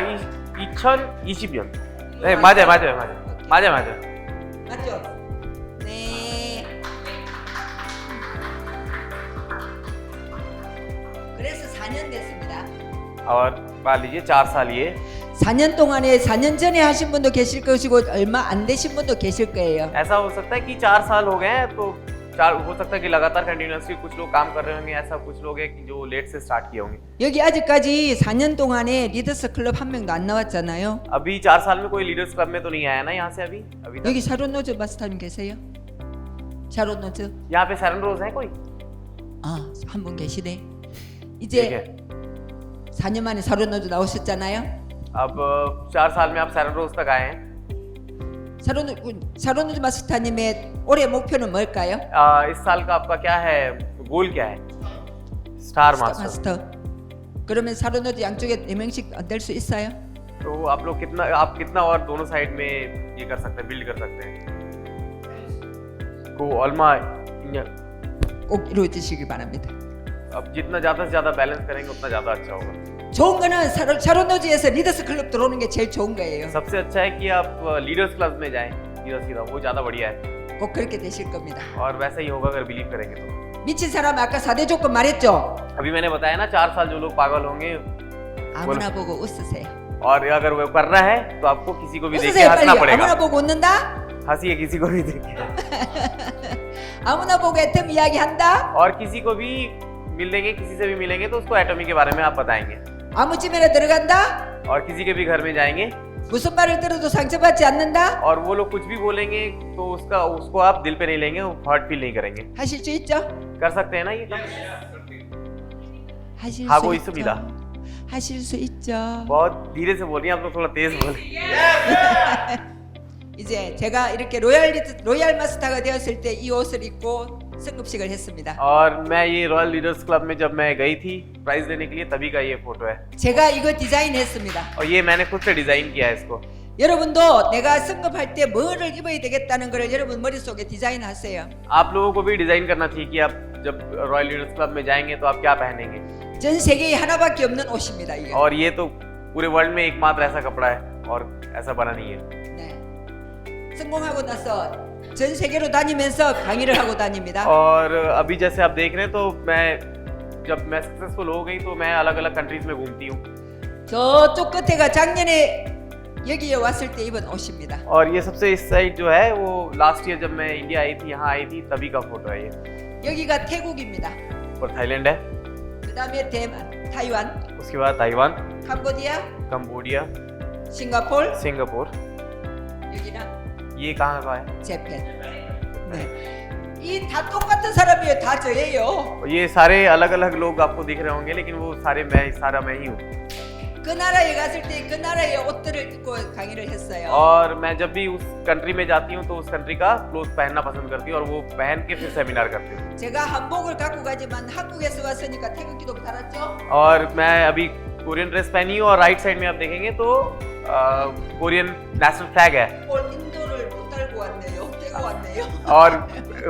2020년 네 맞아요. 맞죠? 네. 그래서 4년 됐습니다. और मान लीजिए 4 साल ये 4년 동안에 4년 전에 하신 분도 계실 것이고 얼마 안 되신 분도 계실 거예요. ऐसा हो सकता है कि 4 साल हो गए हैं तो हो सकता है कि लगातार कंटिन्यूअसली कुछ लोग काम कर रहे होंगे, ऐसा कुछ लोग हैं कि जो लेट से स्टार्ट किए होंगे। 여기 아직까지 4년 동안에 리더스 클럽 한 명도 안 나왔잖아요. अभी 4 साल में कोई लीडर्स क्लब में तो नहीं आया ना यहाँ से अभी तक। 여기 샤론 노즈 마스터님 계세요? 샤론 노즈? यहाँ पे सैरन रोज है कोई? 아, 한 분 계시네. ठीक 이제 है। 4년 만에 샤론 노즈 나오셨잖아요. अब 4 साल में आप सैरन रोज तक आए हैं। 샤론 노즈 마스터님의 올해 목표는 뭘까요? इस साल का आपका क्या है, गोल क्या है? Star master. 마스터. 그러면 샤론 노즈 양쪽에 4명씩 될 수 있어요? तो आप लोग कितना और दोनों साइड में ये कर सकते हैं, बिल्ड कर सकते हैं? को 얼마 꼭 이루어지시길 바랍니다. अब जितना ज़्यादा से ज़्यादा बैलेंस करेंगे उतना ज़्यादा अच्छा होगा। 좋은 거는 샤론노즈에서 리더스 클럽 들어오는 게 제일 좋은 거예요. सबसे अच्छा है कि आप लीडर्स क्लब में जाएं सीधा वो ज़्यादा बढ़िया है 꼭 그렇게 되실 겁니다. और वैसा ही होगा अगर बिलीव करेंगे तो। 미친 사람 아까 4대 조건 말했죠? अभी मैंने बताया ना 4 साल जो लोग पागल होंगे 아무나 보고 웃으세요. और अगर वो करना है तो आपको किसी को भी देख के 웃으세요 हंसना 빨리. पड़ेगा। 아무나 보고 웃는다? हंसिए किसी को भी देख के 아무나 보고 애텀 이야기한다? और किसी को भी मिलेंगे किसी से भी मिलेंगे तो उसको एटॉमी के बारे में आप बताएंगे 아무 집에나 들어간다? और किसी के भी घर में जाएंगे 무슨 말을 들어도 상처받지 않는다? और वो लोग कुछ भी बोलेंगे तो उसको आप दिल पे नहीं लेंगे, हर्ट फील नहीं करेंगे। 하실 수 있죠? कर सकते हैं ना ये काम? 하실 하고 수 있습니다. 있죠. 하실 수 있죠. बहुत धीरे से बोल रही हैं आप लोग, थोड़ा तेज बोले। 이제 제가 이렇게 로얄 마스터가 되었을 때 이 옷을 입고 승급식을 했습니다. और मैं ये रॉयल लीडर्स क्लब में जब मैं गई थी प्राइज देने के लिए तभी का ये फोटो है 제가 이거 디자인했습니다. और ये मैंने खुद से डिजाइन किया है इसको। 여러분도 내가 승급할 때 뭐를 입어야 되겠다는 걸 여러분 머릿속에 디자인하세요. आप लोगों को भी डिजाइन करना चाहिए कि आप जब रॉयल लीडर्स क्लब में जाएंगे तो आप क्या पहनेंगे। 전 세계에 하나밖에 없는 옷입니다. 이게. और ये तो पूरे वर्ल्ड में एकमात्र ऐसा कपड़ा है और ऐसा बना नहीं है। 네. 성공하고 나서 전 세계로 다니면서 강의를 하고 다닙니다. और अभी जैसे आप देख रहे हैं तो जब मैं सक्सेसफुल हो गई तो मैं अलग अलग कंट्रीज में घूमती हूँ। 저쪽 끝에가 작년에 여기에 왔을 때 입은 옷입니다. और ये सबसे इस साइड जो है वो लास्ट ईयर जब मैं इंडिया आई थी, यहाँ आई थी तभी का फोटो है ये। 여기가 태국입니다. और थाईलैंड है, 그다음에 대만, 타이완, उसके बाद ताइवान, 캄보디아, कंबोडिया, 싱가포르, सिंगापुर। 여기는 ये कहाँ का है? 재팬. 네. 이 다 똑같은 사람이에요. 다 저예요. और ये सारे अलग अलग लोग आपको दिख रहे होंगे लेकिन वो सारा मैं ही हूँ। 그 나라에 갔을 때 그 나라의 옷들을 입고 강의를 했어요. और मैं जब भी उस कंट्री में जाती हूँ तो उस कंट्री का क्लोथ पहनना पसंद करती हूँ और वो पहन के फिर सेमिनार करती हूँ। 제가 한복을 갖고 가지만 한국에서 왔으니까 태국 기도 달았죠? और मैं अभी कोरियन ड्रेस पहनी हूँ और राइट साइड में आप देखेंगे तो कोरियन नेशनल फ्लैग है 인도를 못 달고 왔네요. 떼고 왔네요. और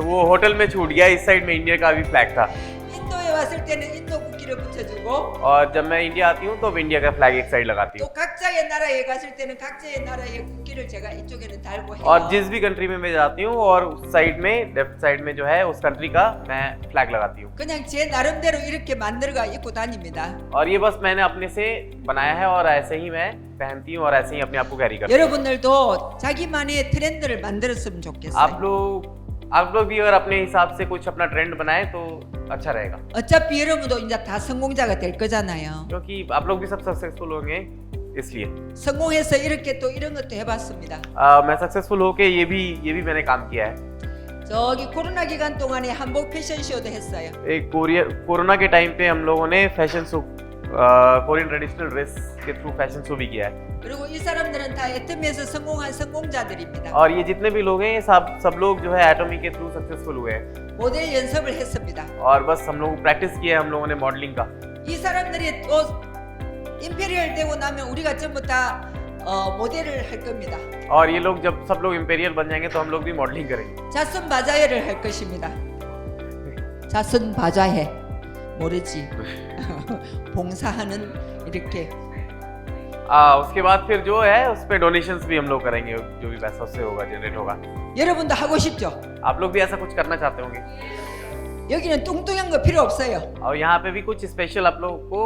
वो होटल में छूट गया, इस साइड में इंडिया का भी फ्लैग था। 인도에 왔을 때는 인도 국기를 붙여주고 और जब मैं इंडिया आती हूँ तो इंडिया का फ्लैग एक साइड लगाती 또 हूँ। 각자의 나라에 갔을 때는 각자의 나라의 국기를 제가 이쪽에는 달고 해요. और जिस भी कंट्री में मैं जाती हूँ और उस साइड में लेफ्ट साइड में जो है उस कंट्री का मैं फ्लैग लगाती हूँ। 그냥 제 나름대로 이렇게 만들어가 입고 다닙니다. और ये बस मैंने अपने से बनाया है और ऐसे ही मैं पहनती हूँ और ऐसे ही अपने आप को कैरी करती हूँ। 여러분들도 자기만의 트렌드를 만들었으면 좋겠어요. आप लोग भी अगर अपने हिसाब से कुछ अपना ट्रेंड बनाए तो अच्छा रहेगा, 어차피 여러분도 이제 다 성공자가 될 거잖아요. क्योंकि आप लोग भी सब सक्सेसफुल होंगे इसलिए। 성공해서 이렇게 또 이런 것도 해봤습니다. मैं सक्सेसफुल होके ये भी मैंने काम किया है। 저기 코로나 기간 동안에 한복 패션쇼도 했어요. एक कोरोना के टाइम पे हम लोगों ने fashion show Korean traditional dress के थ्रू फैशन शो भी किया है। 그리고 이 사람들은 다 애터미에서 성공한 성공자들입니다. और ये जितने भी लोग हैं ये सब लोग जो है एटॉमी के थ्रू सक्सेसफुल हुए हैं। 모델 연습을 했습니다. और बस हम लोग प्रैक्टिस किया है हम लोगों ने मॉडलिंग का। 이 사람들이 또 임페리얼 되고 나면 우리가 전부 다 모델을 할 겁니다. और ये लोग जब सब लोग इंपेरियल बन जाएंगे तो हम लोग भी मॉडलिंग करेंगे। 자선 바자회를 할 것입니다. 자선 바자회 모르지? 봉사하는 이렇게. उसके बाद फिर जो है उस पे डोनेशंस भी हम लोग करेंगे, जो भी पैसा उससे होगा जनरेट होगा। 여러분도 하고 싶죠? आप लोग भी ऐसा कुछ करना चाहते होंगे। 여기는 뚱뚱한 거 필요 없어요. और यहाँ पे भी कुछ स्पेशल आप लोगों को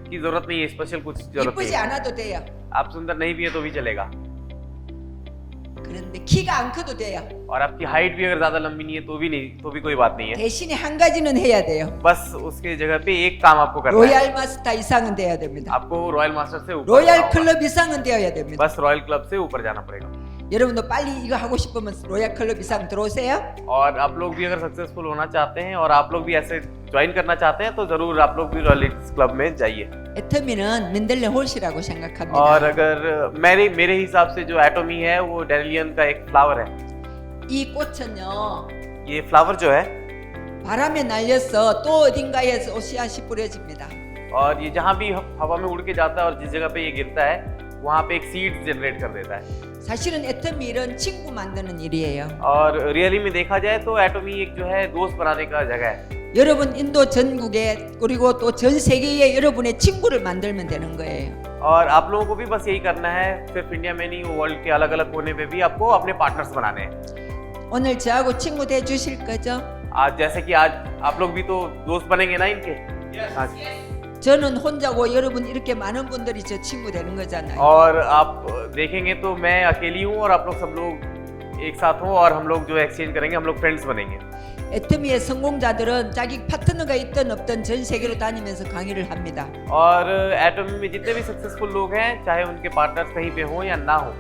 की जरूरत नहीं है, स्पेशल कुछ जरूरत नहीं 이쁘지 है। 않아도 돼요. आप सुंदर नहीं भी है तो भी चलेगा। 그런데 키가 안 커도 돼요. और आपकी हाइट भी अगर ज्यादा लंबी नहीं है तो भी कोई बात नहीं है। 대신에 한 가지는 해야 돼요. बस उसके जगह पे एक काम आपको करना है, 로얄 마스터 이상은 돼야 됩니다. आपको रॉयल मास्टर से ऊपर 로얄 जाना होगा। 클럽 이상은 되어야 됩니다. बस रॉयल क्लब से ऊपर जाना पड़ेगा। 여러분도 빨리 이거 하고 싶으면 로얄 클럽 이상 들어오세요. और आप लोग भी अगर सक्सेसफुल होना चाहते हैं और आप लोग भी ऐसे ज्वाइन करना चाहते हैं तो जरूर आप लोग भी रॉयल लीडर्स क्लब में जाइए। 애터미는 맨델레 홀시라고 생각합니다. और अगर मेरे हिसाब से जो एटोमी है वो डेलियन का एक फ्लावर है। 이 꽃은요 ये फ्लावर जो है 바람에 날려서 또 어딘가에서 씨앗이 뿌려집니다. और ये जहाँ भी हवा में उड़ के जाता है और जिस जगह पे ये गिरता है वहाँ पे एक सीड जनरेट कर देता है। 사실은 애터미 일은 친구 만드는 일이에요. और रियली में देखा जाए तो एटॉमी एक जो है दोस्त बनाने का जगह है। 여러분 인도 전국에 그리고 또 전 세계에 여러분의 친구를 만들면 되는 거예요. और आप लोगों को भी बस यही करना है, सिर्फ इंडिया में नहीं, वर्ल्ड के अलग अलग कोने पे भी आपको अपने पार्टनर्स बनाने हैं। 오늘 저하고 친구 돼 주실 거죠? आज जैसे कि आज आप लोग भी तो दोस्त बनेंगे ना इनके। आज 저는 혼자고 여러분 이렇게 많은 분들이 저 친구 되는 거잖아요. और आप देखेंगे तो मैं अकेली हूँ और आप लोग सब लोग एक साथ हो और हम लोग जो एक्सचेंज करेंगे, हम लोग फ्रेंड्स बनेंगे। 애터미의 성공자들은 자기 파트너가 있든 없든 전 세계로 다니면서 강의를 합니다. और एटॉमी में जितने भी सक्सेसफुल लोग हैं, चाहे उनके पार्टनर्स कहीं पे हो या ना हो,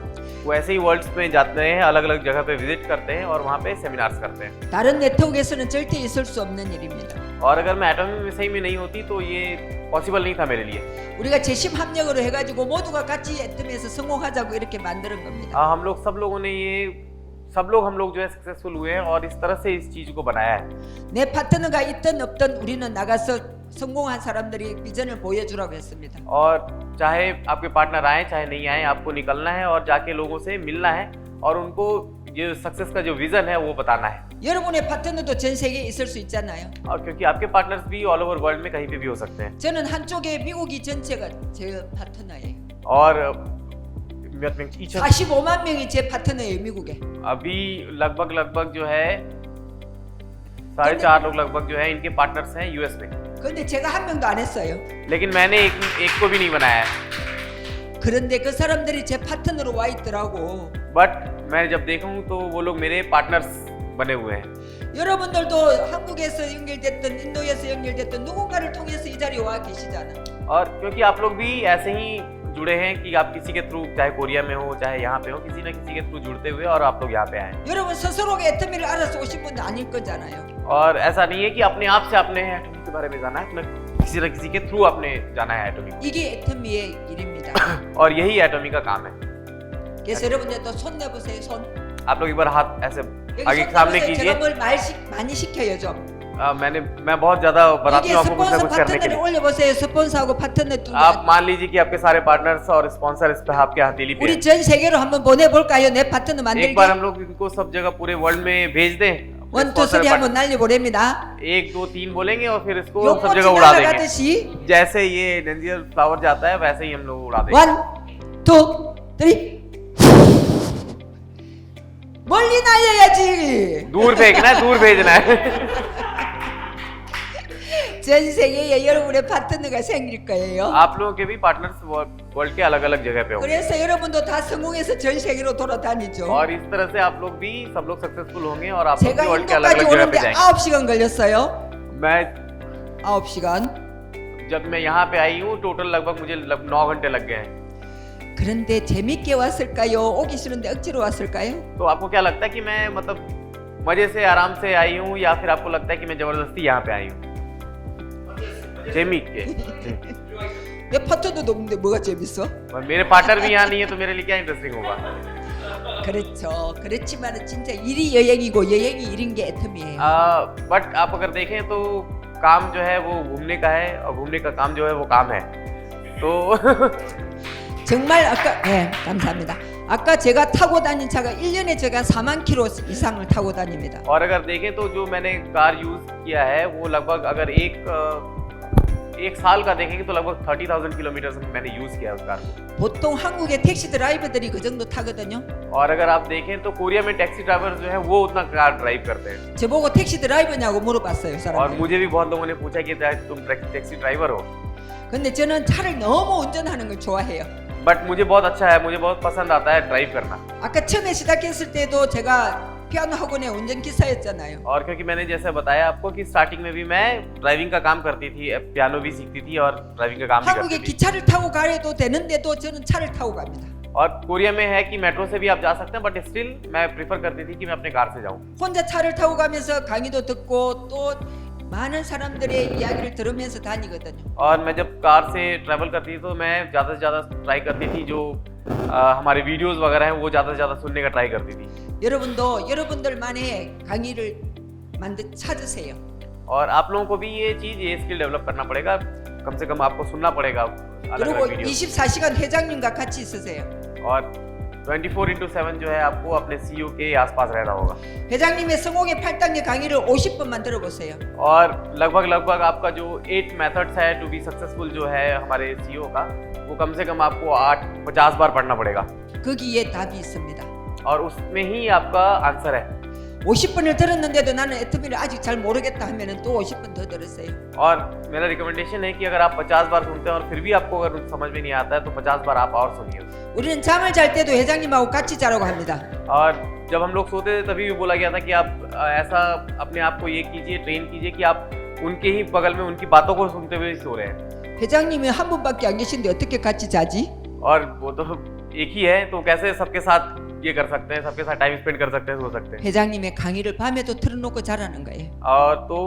वो ऐसे ही वर्ल्ड्स में जाते हैं, अलग अलग जगह पे विजिट करते हैं और वहाँ पे सेमिनार्स करते हैं। 다른 네트워크에서는 절대 있을 수 없는 일입니다. और अगर मैं एटॉमी में सही में नहीं होती तो ये पॉसिबल नहीं था मेरे लिए। 우리가 재심 합력으로 해가지고 모두가 같이 애터미에서 성공하자고 이렇게 만드는 겁니다. हम लोग सब लोगों ने ये हम लोग जो है सक्सेसफुल हुए हैं और इस तरह से इस चीज को बनाया है। 내 파트너가 있든 없든 우리는 나가서 성공한 사람들이 비전을 보여주라고 했습니다. और चाहे आपके पार्टनर आए चाहे नहीं आए, आपको निकलना है और जाके लोगों से मिलना है और उनको ये सक्सेस का जो विजन है वो बताना है। 여러분의 파트너도 전 세계에 있을 수 있잖아요. और क्योंकि आपके पार्टनर्स भी ऑल ओवर वर्ल्ड में कहीं पे भी हो सकते हैं। 저는 한쪽에 미국이 전체가 제 파트너예요. और 45만 명이 제 파트너예요, 미국에. अभी लगभग जो है 4.5 लोग लगभग जो है इनके पार्टनर्स हैं यूएस में। 근데 제가 한 명도 안 했어요. लेकिन मैंने एक को भी नहीं बनाया है। 그런데 그 사람들이 제 파트너로 와 있더라고. बट मैं जब देखा हूँ तो वो लोग मेरे पार्टनर्स बने हुए हैं। 여러분들도 한국에서 연결됐든 인도에서 연결됐든 누군가를 통해서 이 자리에 와 계시잖아. और क्योंकि आप लोग भी ऐसे ही जुड़े हैं कि आप किसी के थ्रू, चाहे कोरिया में हो चाहे यहाँ पे हो, किसी न किसी के थ्रू जुड़ते हुए और आप लोग यहाँ पे आए। 여러분 스스로가 애터미를 알아서 오신 분도 아닐 거잖아요. और ऐसा नहीं है कि अपने आप से आपने एटॉमी के बारे में जाना है, किसी न किसी के थ्रू आपने जाना है एटॉमी। 이게 애터미의 일입니다. और यही एटॉमी का काम है। 그래서 여러분들도 손 내보세요, 손. आप लोग एक बार हाथ ऐसे 여기 आगे 손 सामने 내보세요. कीजिए। 제가 뭘 많이 시켜요 좀. मैं बहुत ज्यादा बताती 여기 हूँ आपको कुछ ना 스폰서 कुछ करने के 파트너를 लिए। 올려보세요. 스폰서하고 파트너 두 आप मान लीजिए कि आपके सारे पार्टनर्स और स्पॉन्सर इस पे आपके हथेली पे 우리 हैं। 전 세계로 한번 보내볼까요? 내 파트너 एक बार 만들기. हम लोग इनको सब जगह पूरे वर्ल्ड में भेज दें। अपने 1, 2, sponsor 3 한번 날려보냅니다. 1, 2, 3 बोलेंगे और फिर इसको सब 용꽃이 जगह उड़ा देंगे। 날아가듯이 जैसे ये डेंजियर फ्लावर जाता है वैसे ही हम लोग उड़ा देंगे। 1, 2, 3 멀리 날려야지. दूर फेंकना है, दूर भेजना है। 전 세계에 여러분의 파트너가 생길 거예요. आप लोगों के भी पार्टनर्स वर्ल्ड के अलग अलग जगह पे होंगे। 그래서 여러분도 다 성공해서 전 세계로 돌아다니죠. और इस तरह से आप लोग भी सब लोग सक्सेसफुल होंगे और आप लोग 제가 भी वर्ल्ड के अलग 인도까지 अलग जगह पे 오는데 जाएंगे। 9시간 걸렸어요. मैं 9시간. जब मैं यहाँ पे आई हूँ टोटल लगभग मुझे 9 घंटे लग गए हैं। 그런데 재밌게 왔을까요? 오기 싫은데 억지로 왔을까요? तो आपको क्या लगता है कि मैं मतलब मजे से आराम से आई हूँ या फिर आपको लगता है कि मैं जबरदस्ती यहाँ पे आई हूँ? 재미있게। 내 파트너도 없는데 뭐가 재밌어? और मेरे पार्टनर भी यहाँ नहीं है तो मेरे लिए क्या इंटरेस्टिंग होगा? 그렇죠. 그렇지만 진짜 일이 여행이고 여행이 일인 게 애터미예요. बट आप अगर देखें तो काम जो है वो घूमने का है और घूमने का काम जो है वो काम है। तो 정말 아까 감사합니다. 아까 제가 타고 다닌 차가 1년에 제가 4만 킬로 이상을 타고 다닙니다. और अगर देखें तो जो मैंने कार यूज किया है वो लगभग अगर एक साल का देखेंगे तो लगभग 30,000 किलोमीटर मैंने यूज किया है उस कार को। 보통 한국의 택시 드라이버들이 그 정도 타거든요. और अगर आप देखें तो कोरिया में टैक्सी ड्राइवर जो है वो उतना कार ड्राइव करते हैं। 저보고 택시 드라이버냐고 물어봤어요, और 사람들이. मुझे भी बहुत लोगों ने पूछा कि तुम टैक्सी ड्राइवर हो। 근데 저는 차를 너무 운전하는 걸 좋아해요. बट मुझे बहुत अच्छा है, मुझे बहुत पसंद आता है ड्राइव करना। 아까 처음에 시작했을 때도 제가 피아노 학원의 운전기사였잖아요. और क्योंकि मैंने जैसे बताया आपको कि स्टार्टिंग में भी मैं ड्राइविंग का काम करती थी, पियानो भी सीखती थी और ड्राइविंग का काम भी 한국에 करती थी। 기차를 타고 가려도 되는데도 저는 차를 타고 갑니다. और कोरिया में है कि मेट्रो से भी आप जा सकते हैं बट स्टिल मैं प्रेफर करती थी कि मैं अपने कार से जाऊं। 혼자 차를 타고 가면서 강의도 듣고 또 많은 사람들의 이야기를 들으면서 다니거든요. और मैं जब कार से ट्रैवल करती थी तो मैं ज़्यादा से ज़्यादा ट्राई करती थी जो हमारे वीडियोस वगैरह हैं वो ज़्यादा से ज़्यादा सुनने का ट्राई करती थी। 여러분도 여러분들만의 강의를 찾으세요. और आप लोगों को भी ये चीज़ ये स्किल डेवलप करना पड़ेगा, कम से कम आपको सुनना पड़ेगा अलग 그리고 अलग वीडियो। 24시간 회장님과 같이 있으세요. और 24/7 जो है आपको अपने CEO के आसपास रहना होगा 회장님의 성공의 8단계 강의를 50번만 들어보세요. और लगभग आपका जो 8 मेथड्स है टू बी सक्सेसफुल जो है हमारे CEO का वो कम से कम आपको 50 बार पढ़ना पड़ेगा 거기에 답이 있습니다. और उसमें ही आपका आंसर है 50번을 들었는데도 나는 애터미를 아직 잘 모르겠다 하면은 또 50번 더 들으세요. और मेरा रिकमेंडेशन है कि अगर आप 50 बार सुनते हैं और फिर भी आपको अगर समझ में नहीं आता है तो 50 बार आप और सुनिए 우리는 잠을 잘 때도 회장님하고 같이 자라고 합니다. और जब हम लोग सोते थे तभी भी बोला गया था कि आप ऐसा अपने आप को ये कीजिए ट्रेन कीजिए कि आप उनके ही बगल में उनकी बातों को सुनते हुए सो रहे हैं 회장님이 한 분밖에 안 계신데 어떻게 같이 자지? और वो तो एक ही है तो कैसे सबके साथ ये कर सकते हैं सबके साथ टाइम स्पेंड कर सकते हैं सो सकते हैं 회장님의 강의를 밤에도 틀어놓고 자라는 거예요. और तो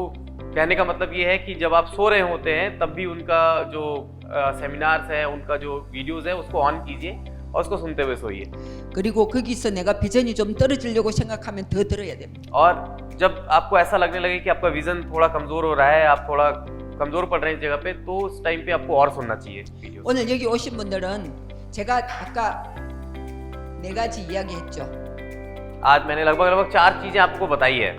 कहने का मतलब ये है कि जब आप सो रहे होते हैं तब भी उनका जो सेमिनार्स है उनका जो वीडियोस है उसको ऑन कीजिए और उसको सुनते हुए सोइए 그리고 거기서 내가 비전이 좀 떨어지려고 생각하면 더 들어야 됩니다. और जब आपको ऐसा लगने लगे कि आपका विजन थोड़ा कमजोर हो रहा है आप थोड़ा कमजोर पड़ रहे हैं इस जगह पे तो उस टाइम पे आपको और सुनना चाहिए वीडियो 오늘 여기 오신 분들은 제가 아까 4가지 이야기했죠. आज मैंने लगभग 4 चीजें आपको बताई है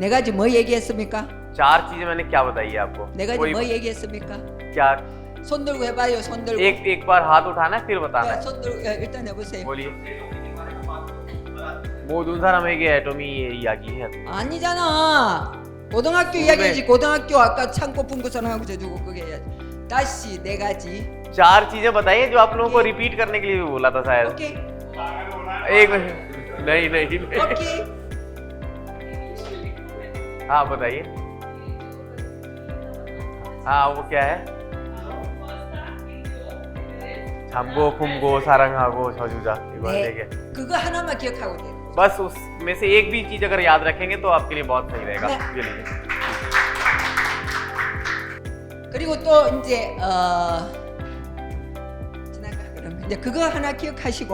4가지 뭐 얘기했습니까? 4 चीजें मैंने क्या बताई है आपको 4가지 कोई 뭐 얘기했습니까? क्या 손 들고 해봐요. 손 들고. एक बार हाथ उठाना है फिर बताना है 손 들고 일단 해보세요. बोलिए 모든 사람에게 애톰이 이야기해야 돼 아니잖아. 고등학교 이야기지. 고등학교 아까 창고 풍구선하고 저주고 그게 해야지. 다시 4가지. 4 चीजें बताइए जो आप लोगों को रिपीट करने के लिए भी बोला था शायद 오케이. एक मिनट नहीं 오케이. हाँ बताइए हाँ वो क्या है 참고 품고 사랑하고 저주자 이거 네. 되게 그거 하나만 기억하고 돼요. बस उसमें से एक भी चीज अगर याद रखेंगे तो आपके लिए बहुत सही रहेगा 네. ये लीजिए 그리고 또 이제 지나가 그러면 이제 그거 하나 기억하시고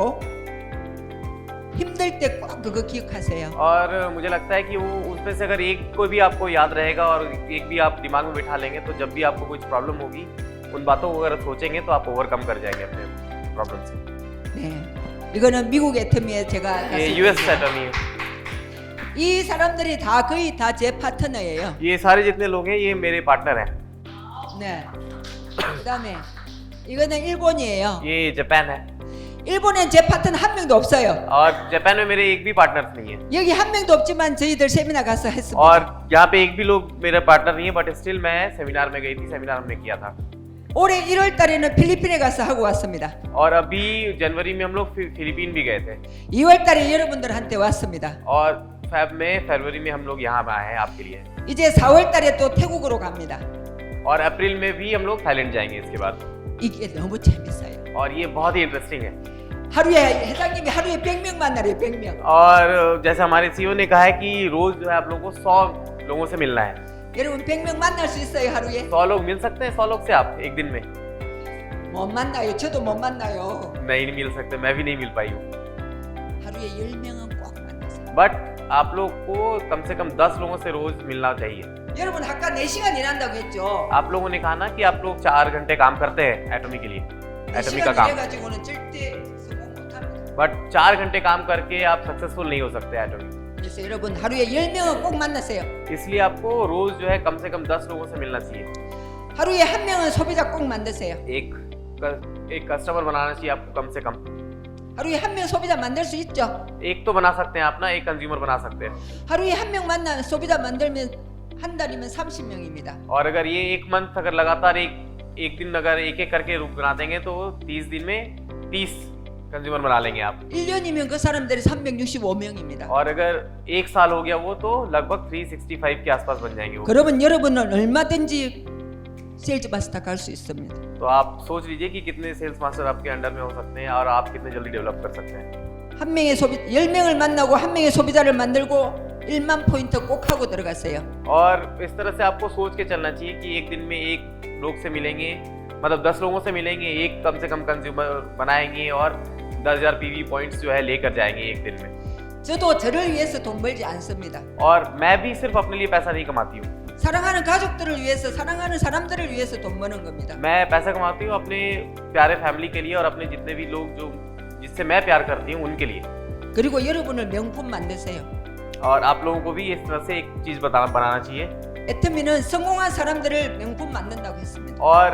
힘들 때 꼭 그거 기억하세요. और मुझे लगता है कि वो उसमें से अगर एक को भी आपको याद रहेगा और एक भी आप दिमाग में बिठा लेंगे तो जब भी आपको कुछ प्रॉब्लम होगी उन बातों को अगर सोचेंगे तो आप ओवरकम कर जाएंगे अपने प्रॉब्लम से 네, 이거는 미국 애터미에 제가 ये 갔을 यूएस 때 एटॉर्नी है 이 사람들이 다 거의 다 제 파트너예요. ये सारे जितने लोग हैं ये मेरे पार्टनर हैं 네. 그다음에 이거는 일본이에요. ये जापान है 일본엔 제 파트너 한 명도 없어요. और जापान में मेरे एक भी पार्टनर्स नहीं है 여기 한 명도 없지만 저희들 세미나 가서 했습니다. और यहाँ पे एक भी लोग मेरे पार्टनर नहीं है बट स्टिल मैं सेमिनार में गई थी सेमिनार हमने किया था 올해 1월 달에는 필리핀에 가서 하고 왔습니다. और अभी जनवरी में हम लोग फिलीपीन भी गए थे 2월 달에 여러분들한테 왔습니다. और फरवरी में हम लोग यहाँ आए हैं आपके लिए 이제 4월 달에 또 태국으로 갑니다. और अप्रैल में भी हम लोग थाईलैंड जाएंगे इसके बाद 이게 너무 재밌어요. और ये बहुत ही इंटरेस्टिंग है 하루에 회장님이 하루에 100명 만나래요. 100명. और जैसे हमारे सीईओ ने कहा है कि रोज जो है आप लोगों को 100 लोगों से मिलना है 여러분 100명 만날 수 있어요, 하루에? 100 लोग मिल सकते हैं 100 लोग से आप एक दिन में 못 만나요. 저도 못 만나요. नहीं मिल सकते मैं भी नहीं मिल पाई हूँ 하루에 10명은 꼭 만나세요. बट आप लोग को कम से कम 10 लोगों से रोज मिलना चाहिए 여러분 아까 4시간 일한다고 했죠? आप लोगों ने कहा ना कि आप लोग 4 घंटे काम करते हैं एटॉमी के लिए एटॉमी का 4시간 काम 일해가지고는 절대 성공 못합니다. बट 4 घंटे काम करके आप सक्सेसफुल नहीं हो सकते एटॉमी 그래서 여러분 하루에 10명은 꼭 만나세요. इसलिए आपको रोज जो है कम से कम 10 लोगों से मिलना चाहिए 하루에 한 명은 소비자 꼭 만드세요. एक कस्टमर बनाना चाहिए आपको कम से कम 하루에 한 명 소비자 만들 수 있죠? एक तो बना सकते हैं आप ना एक कंज्यूमर बना सकते हैं 하루에 한 명 만나 소비자 만들면 한 달이면 30명입니다. और अगर ये एक मंथ अगर लगातार एक दिन अगर एक करके रूप बना देंगे तो 30 दिन में 30 कंज्यूमर बना लेंगे आप 1년이면 그 사람들이 365명입니다. और अगर एक साल हो गया वो तो लगभग 365 के आसपास बन जाएंगे वो 그러면 여러분은 얼마든지 सेल्स 마스터 갈 수 있습니다. तो आप सोच लीजिए कि कितने सेल्स मास्टर आपके अंडर में हो सकते हैं और आप कितने जल्दी डेवलप कर सकते हैं 한 명의 10명을 만나고 한 명의 소비자를 만들고 1만 포인트 꼭 하고 들어가세요. और इस तरह से आपको सोच के चलना चाहिए कि एक दिन में एक लोग से मिलेंगे मतलब 10 लोगों से मिलेंगे एक कम से कम कंज्यूमर बनाएंगे और 10,000 PV पॉइंट्स जो है लेकर जाएंगे एक दिन में 저도 저를 위해서 돈 벌지 않습니다. और मैं भी सिर्फ अपने लिए पैसा नहीं कमाती हूँ 사랑하는 가족들을 위해서 사랑하는 사람들을 위해서 돈 버는 겁니다. मैं पैसा कमाती हूँ अपने प्यारे फैमिली के लिए और अपने जितने भी लोग जो जिससे मैं प्यार करती हूँ उनके लिए। 그리고 여러분을 명품 만드세요. और आप लोगों को भी इस तरह से एक चीज बनाना चाहिए। 애터미는 성공한 사람들을 명품 만든다고 했습니다. और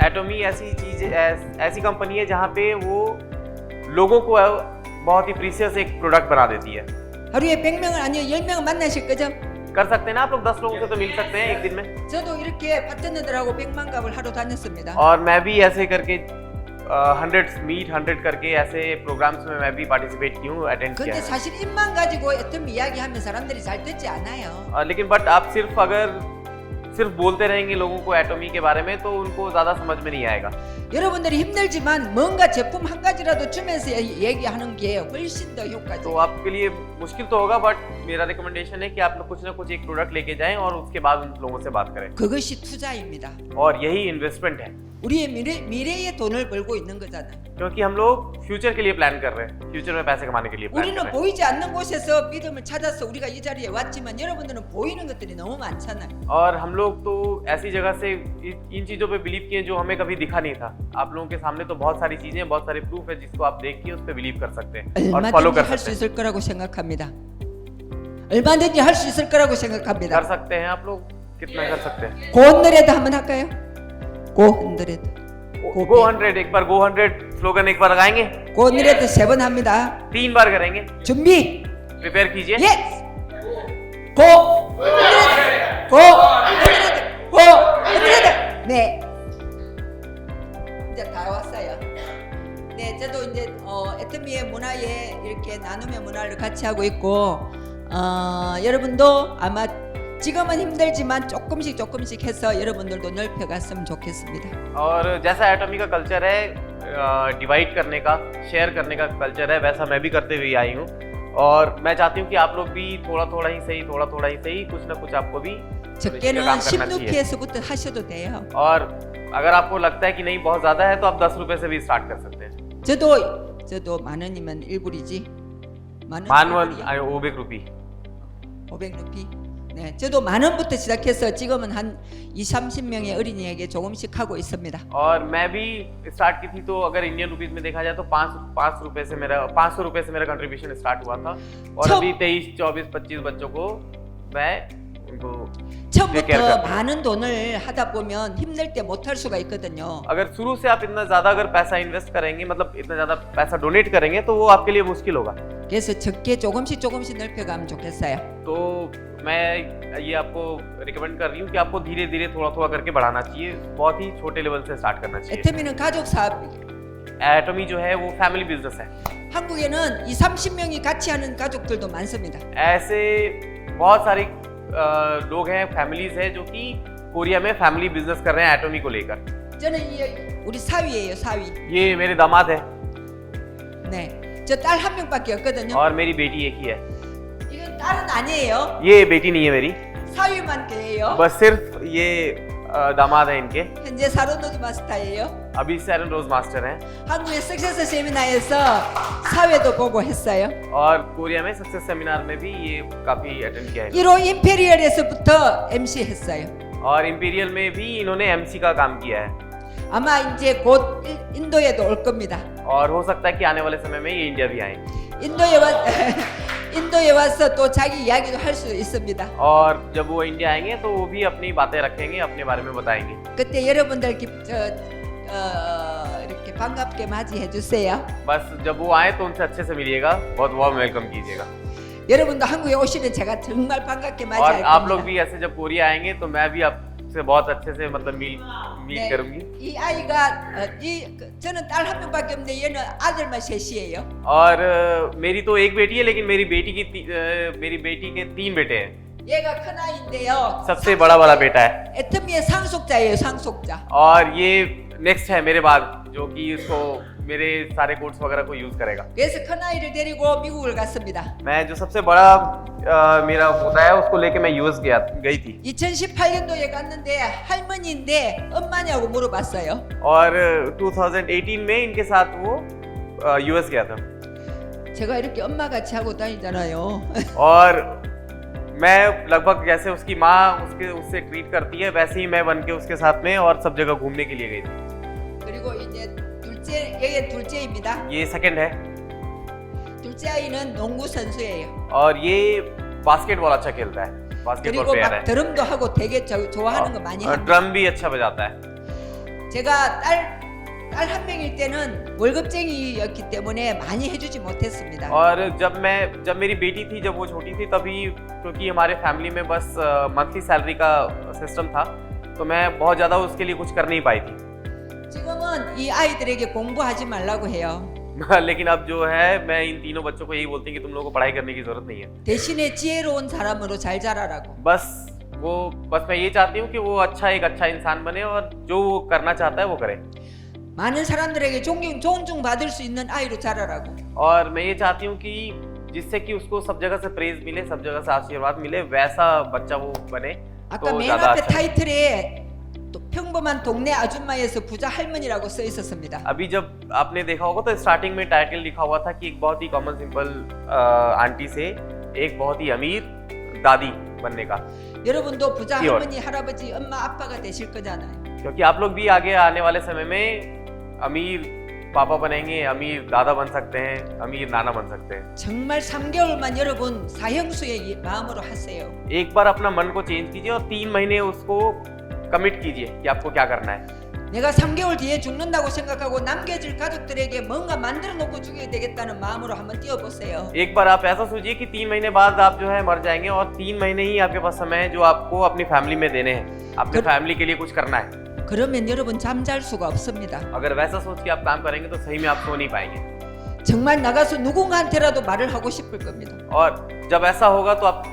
एटोमी ऐसी चीज ऐसी कंपनी है जहाँ पे वो लोगों को बहुत ही प्रीशियस एक प्रोडक्ट बना देती है। 하루에 100명을 아니요 10명을 만나실 거죠? कर सकते हैं ना आप लोग, 10 लोगों से तो मिल सकते हैं एक दिन में। 저도 이렇게 파트너들하고 100만 갑을 하러 다녔습니다. और मैं भी ऐसे करके 100 करके ऐसे प्रोग्राम्स में मैं भी पार्टिसिपेट की हूँ, अटेंड किया 근데 है। 사실 입만 가지고 애터미 이야기하면 사람들이 잘 듣지 않아요. लेकिन बट आप सिर्फ बोलते रहेंगे लोगों को एटोमी के बारे में तो उनको ज्यादा समझ में नहीं आएगा। 여러분들이 힘들지만 뭔가 제품 한 가지라도 주면서 얘기하는 게 훨씬 더 तो 효과적이에요. आपके लिए मुश्किल तो होगा, बट मेरा रिकमेंडेशन है कि आप लोग कुछ ना कुछ एक प्रोडक्ट लेके जाएं और उसके बाद उन लोगों से बात करें। 그것이 투자입니다. और यही इन्वेस्टमेंट है, 우리의 미래의 돈을 벌고 있는 거잖아요. क्योंकि हम लोग फ्यूचर के लिए प्लान कर रहे हैं, फ्यूचर में पैसे कमाने के लिए प्लान कर 우리는 रहे हैं। 보이지 않는 곳에서 믿음을 찾아서 우리가 이 자리에 왔지만 여러분들은 보이는 것들이 너무 많잖아요. और हम लोग तो ऐसी जगह से इन चीजों पे बिलीव किए जो हमें कभी दिखा नहीं था। आप लोगों के सामने तो बहुत सारी चीजें, बहुत सारे प्रूफ है जिसको आप देख के उस पर बिलीव कर सकते हैं और फॉलो 얼마든지 कर 할 수 सकते हैं। 있을 거라고 생각합니다. 얼마든지 할 수 있을 거라고 생각합니다. कर सकते हैं आप लोग, कितना कर सकते हैं? 고헌드레드 한번 할까요? 고헌드레드. गो 100, एक बार गो 100 स्लोगन एक बार लगाएंगे, 고헌드레드 3번 합니다. 3 बार करेंगे। 준비. प्रिपेयर कीजिए। 예. 고헌드레드. 네. 이제 다 왔어요. 네, 저도 이제 애터미의 문화에 이렇게 나눔의 문화를 같이 하고 있고 여러분도 아마 지금은 힘들지만 조금씩 해서 여러분들도 넓혀갔으면 좋겠습니다. और जैसा एटॉमी का कल्चर है डिवाइड करने का, शेयर करने का कल्चर है, वैसा मैं भी करते हुए आई हूँ। और मैं चाहती हूँ कि आप लोग भी थोड़ा ही सही कुछ ना कुछ आपको भी 적게는 काम करना चाहिए। 16P에서부터 하셔도 돼요. और अगर आपको लगता है कि नहीं बहुत ज्यादा है तो आप 10 रुपए से भी स्टार्ट कर सकते हैं। 저도 만 원이면 1불이지. मान 500 रुपी। 500루피. 네, 저도 만 원부터 시작해서 지금은 한 20-30명의 어린이에게 조금씩 하고 있습니다. और मैं भी स्टार्ट की थी, तो अगर इंडियन रुपीज में देखा जाए तो 500 रुपए से मेरा कंट्रीब्यूशन स्टार्ट हुआ था। और अभी 23, 24, 25 बच्चों को मैं उनको 처음부터 많은 돈을 하다 보면 힘들 때 못할 수가 있거든요. अगर शुरू से आप इतना ज्यादा अगर पैसा इन्वेस्ट करेंगे, मतलब इतना ज्यादा पैसा डोनेट करेंगे तो वो आपके लिए मुश्किल होगा। 그래서 적게 조금씩 넓혀가면 좋겠어요. तो मैं ये आपको रिकमेंड कर रही हूँ कि आपको धीरे धीरे थोड़ा करके बढ़ाना चाहिए, बहुत ही छोटे लेवल से स्टार्ट करना चाहिए। 애터미는 가족 사업이에요. एटॉमी जो है वो फैमिली बिजनेस है। 한국에는 20-30명이 같이 하는 가족들도 많습니다. ऐसे बहुत सारे लोग हैं, फैमिलीज हैं जो कि कोरिया में फैमिली बिजनेस कर रहे हैं एटॉमी को लेकर। 저는 우리 사위예요, 사위. ये मेरे दामाद है 네, 저 딸 한 명밖에 없거든요. और मेरी बेटी एक ही है। 이건 딸은 아니에요. ये बेटी नहीं है मेरी, 사위만 돼요. बस सिर्फ ये दामाद है इनके। 현재 사로노즈 마스터예요. अभी सैरन रोज मास्टर हैं 한국의 सक्세스 세미나에서 사회도 보고 했어요. और कोरिया में सक्सेस सेमिनार में भी ये काफी अटेंड किया है। 1호 임페리얼에서부터 MC 했어요. और इंपीरियल में भी इन्होंने एमसी का काम किया है। 아마 이제 곧 인도에도 올 겁니다. और हो सकता है कि आने वाले समय में ये इंडिया भी आए। 인도에 와서 또 자기 이야기도 할 수 있습니다. और जब वो इंडिया आएंगे तो वो भी अपनी बातें रखेंगे, अपने बारे में बताएंगे। 그때 여러분들 이렇게 반갑게 맞이해 주세요. बस जब वो आए तो उनसे अच्छे से मिलिएगा, बहुत वार्म वेलकम कीजिएगा। 여러분도 한국에 오시면 제가 정말 반갑게 और 맞이할 आप लोग 겁니다. भी ऐसे जब कोरिया आएंगे तो मैं भी आपसे बहुत अच्छे से मतलब मीट करूंगी। 이 아이가 저는 딸 한 명밖에 없는데 얘는 아들만 셋이에요. और मेरी तो एक बेटी है, लेकिन मेरी बेटी के 3 बेटे हैं। 얘가 큰 아이인데요. सबसे बड़ा वाला बेटा है। 애터미의 상속자예요, 상속자. और ये नेक्स्ट है मेरे बाद, जो कि इसको मेरे सारे कोड्स वगैरह को यूज करेगा। 그래서 큰 아이를 데리고 미국을 갔습니다. मैं जो सबसे बड़ा मेरा होता है उसको लेके मैं यूएस गई थी। 2018년도에 갔는데 할머니인데 엄마냐고 물어봤어요. और 2018 में इनके साथ वो यूएस गया था। 제가 이렇게 엄마 같이 하고 다니잖아요. और मैं लगभग जैसे उसकी माँ उससे ट्रीट करती है, वैसे ही मैं बन के उसके साथ में और सब जगह घूमने के लिए गई थी। 그리고 이제 얘 둘째입니다. ये सेकंड है 둘째 아이는 농구 선수예요. और ये बास्केटबॉल अच्छा खेलता है, बास्केटबॉल 그리고 प्लेयर 막 है 드럼도 하고 되게 좋아하는 거 많이 और 합니다. ड्रम भी अच्छा बजाता है। 제가 딸 한 명일 때는 월급쟁이였기 때문에 많이 해주지 못했습니다. और जब मेरी बेटी थी, जब वो छोटी थी, तभी क्योंकि हमारे फैमिली में बस मंथली सैलरी का सिस्टम था, तो मैं बहुत ज़्यादा उसके लिए कुछ कर नहीं पाई थी। 지금은 이 아이들에게 공부하지 말라고 해요. लेकिन अब जो है मैं इन तीनों बच्चों को यही बोलती हूँ कि तुम लोगों को पढ़ाई करने की जरूरत नहीं है, 대신에 지혜로운 사람으로 잘 자라라고. बस मैं ये चाहती हूँ कि वो एक अच्छा इंसान बने और जो वो करना चाहता है वो करे। 많은 사람들에게 존중 받을 수 있는 아이로 자라라고. और मैं ये चाहती हूँ कि जिससे कि उसको सब जगह से प्रेज मिले, सब जगह से आशीर्वाद मिले, वैसा बच्चा वो बने 아까 तो 맨 ज्यादा 앞에 अच्छा है। 타이틀에 또 평범한 동네 아줌마에서 부자 할머니라고 써 있었습니다. अभी जब आपने देखा होगा तो स्टार्टिंग में टाइटल लिखा हुआ था कि एक बहुत ही कॉमन सिंपल आंटी से एक बहुत ही अमीर दादी बनने का, 여러분도 부자 이월. 할머니, 할아버지, 엄마, 아빠가 되실 거잖아요. क्योंकि आप लोग भी आगे आने वाले समय में अमीर पापा बनेंगे, अमीर दादा बन सकते हैं, अमीर नाना बन सकते हैं। 정말 3개월만 여러분 사형수의 마음으로 하세요. एक बार अपना मन को चेंज कीजिए और 3 महीने उसको कमिट कीजिए कि आपको क्या करना है। 내가 3개월 뒤에 죽는다고 생각하고 남겨질 가족들에게 뭔가 만들어 놓고 죽여야 되겠다는 마음으로 한번 뛰어보세요. एक बार आप ऐसा सोचिए कि 3 महीने बाद आप जो है मर जाएंगे और 3 महीने ही आपके पास समय है जो आपको अपनी फैमिली में देने हैं, अपने फैमिली के लिए कुछ करना है। 그러면 여러분 잠잘 수가 없습니다. अगर वैसा सोच के आप काम करेंगे तो सही में आप सो नहीं पाएंगे। 정말 나가서 누군가한테라도 말을 하고 싶을 겁니다. और जब ऐसा होगा तो आप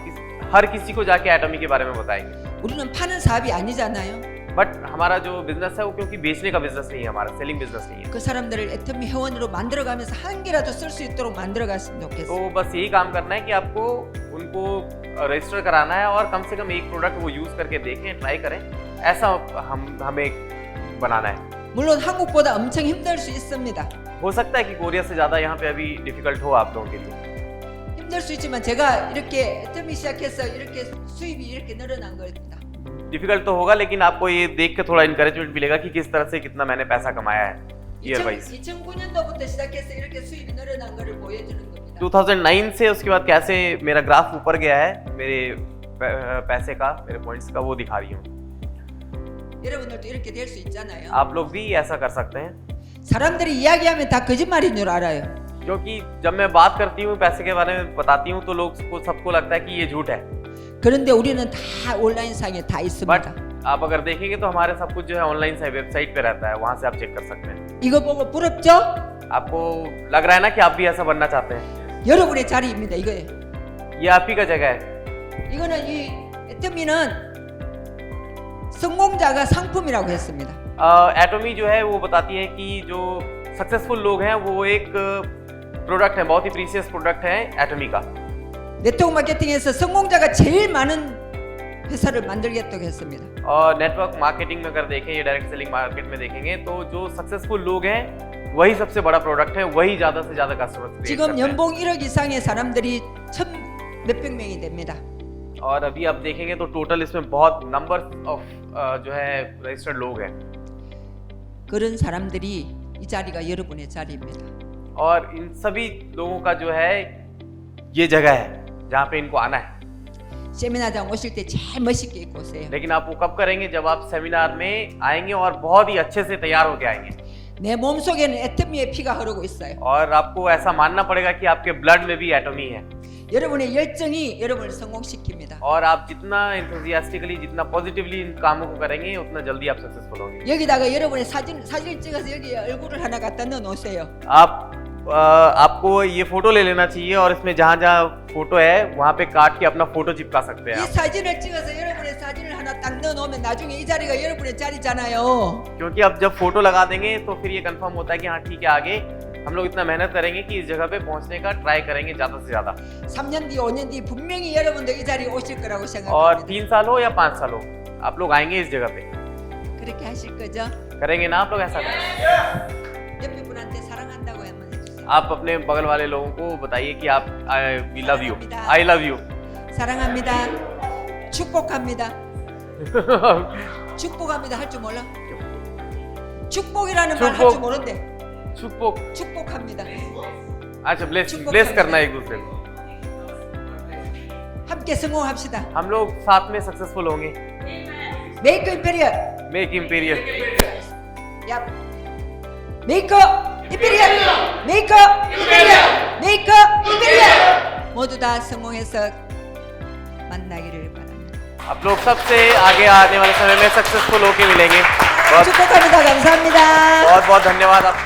हर किसी को जाके एटॉमी के बारे में बताएंगे। 우리는 파는 사업이 아니잖아요. बट हमारा जो बिजनेस है वो क्योंकि बेचने का बिजनेस नहीं है, हमारा सेलिंग बिजनेस नहीं है। 그 사람들을 애터미 회원으로 만들어가면서 한 개라도 쓸 수 있도록 만들어갔으면 좋겠어요. तो बस यही काम करना है कि आपको उनको रजिस्टर कराना है और कम से कम एक प्रोडक्ट वो यूज करके देखें, ट्राई करें, ऐसा हमें बनाना है। 물론 한국보다 엄청 힘들 수 있습니다. हो सकता है कि कोरिया से ज़्यादा यहाँ पे अभी डिफिकल्ट हो आप लोगों के लिए। 힘들 수 있지만 제가 이렇게 애터미 시작해서 이렇게 수입이 이렇게 늘어난 겁니다. डिफिकल्ट तो होगा, लेकिन आपको ये देख के थोड़ा इंकरेजमेंट मिलेगा कि किस तरह से कितना मैंने पैसा कमाया है ईयर वाइज। 2009년도부터 시작해서 이렇게 수입이 늘어난 거를 보여주는 겁니다. 2009 से उसके बाद कैसे मेरा ग्राफ ऊपर गया है, मेरे पैसे का, मेरे पॉइंट्स का, वो दिखा रही हूँ। 여러분들도 이렇게 될 수 있잖아요. आप लोग भी ऐसा कर सकते हैं, 사람들이 이야기하면 다 거짓말인 줄 알아요. क्योंकि जब मैं बात करती हूँ पैसे के बारे में बताती हूँ तो लोग को सबको लगता है कि ये झूठ है। 그런데 우리는 다 온라인상에 다 बट 있습니다. आप अगर देखेंगे तो हमारे सब कुछ जो है ऑनलाइन वेबसाइट पे रहता है, वहां से आप चेक कर सकते हैं। 이거 보고 부럽죠? आपको लग रहा है ना कि आप भी ऐसा बनना चाहते हैं? 여러분의 자리입니다. 이거예요. ये आप ही का जगह है। 이거는 이 애터미는 성공자가 상품이라고 했습니다. एटोमी जो है वो बताती है कि जो सक्सेसफुल लोग हैं वो एक प्रोडक्ट है, बहुत ही प्रीशियस प्रोडक्ट है एटोमी का। 네트워크 마케팅에서 성공자가 제일 많은 회사를 만들겠다고 했습니다. और नेटवर्क मार्केटिंग में अगर देखें, ये डायरेक्ट सेलिंग मार्केट में देखेंगे तो जो सक्सेसफुल लोग हैं वही सबसे बड़ा प्रोडक्ट है, वही ज्यादा से ज्यादा कस्टमर। 지금 연봉 1억 이상의 사람들이 몇백 명이 됩니다. और अभी आप देखेंगे तो टोटल इसमें बहुत नंबर ऑफ जो है रजिस्टर्ड लोग हैं। 그런 사람들이 이 자리가 여러분의 자리입니다. और इन सभी लोगों का जो है ये जगह है जहाँ पे इनको आना है। 세미나장 오실 때 제일 멋있게 입고 오세요. लेकिन आप वो कब करेंगे? जब आप सेमिनार में आएंगे और बहुत ही अच्छे से तैयार होके आएंगे। 내 몸속에는 애터미의 피가 흐르고 있어요. और आपको ऐसा मानना पड़ेगा कि आपके ब्लड में भी एटोमी है। 여러분의 열정이 여러분을 성공시킵니다. और आप जितना enthusiastically, जितना पॉजिटिवली इन कामों को करेंगे उतना जल्दी आप सक्सेसफुल होंगे। 여기다가 여러분의 사진을 찍어서 여기 얼굴을 하나 갖다 넣어 놓으세요. आपको ये फोटो ले लेना चाहिए और इसमें जहाँ जहाँ फोटो है वहाँ पे काट के अपना फोटो चिपका सकते हैं 이 आप। 사진을 찍어서 여러분의 사진을 하나 딱 넣어 놓으면 나중에 이 자리가 여러분의 자리잖아요. क्योंकि अब जब फोटो लगा देंगे तो फिर ये कंफर्म होता है कि हाँ ठीक है, आगे हम लोग इतना मेहनत करेंगे कि इस जगह पे पहुंचने का ट्राई करेंगे ज्यादा से ज्यादा। 3년 뒤, 5년 뒤 분명히 여러분들 이 자리에 오실 거라고 और 생각합니다. 3 साल हो या 5 साल हो आप लोग आएंगे इस जगह पे। 그렇게 하실 거죠? करेंगे ना आप लोग ऐसा? 옆에 분한테 사랑한다고 한번 해주세요. आप अपने बगल वाले लोगों को बताइए कि आप we love you, 사랑합니다. I love you. 사랑합니다. 축복합니다. 축복합니다 할 줄 몰라? 축복이라는 말 할 줄 축복. 모른대. 축복 축복합니다. अच्छा ब्लेस 축복합니다. ब्लेस करना है एक दूसरे को 함께 성공합시다. हम लोग साथ में सक्सेसफुल होंगे 메이크 임페리얼. Make imperial 야. 메이크 임페리얼. 메이크 임페리얼. 메이크 임페리얼. 모두 다 성공해서 만나기를 바랍니다. आप लोग सबसे आगे आने वाले समय में सक्सेसफुल होके मिलेंगे बहुत 축복합니다. 감사합니다. बहुत बहुत धन्यवाद आप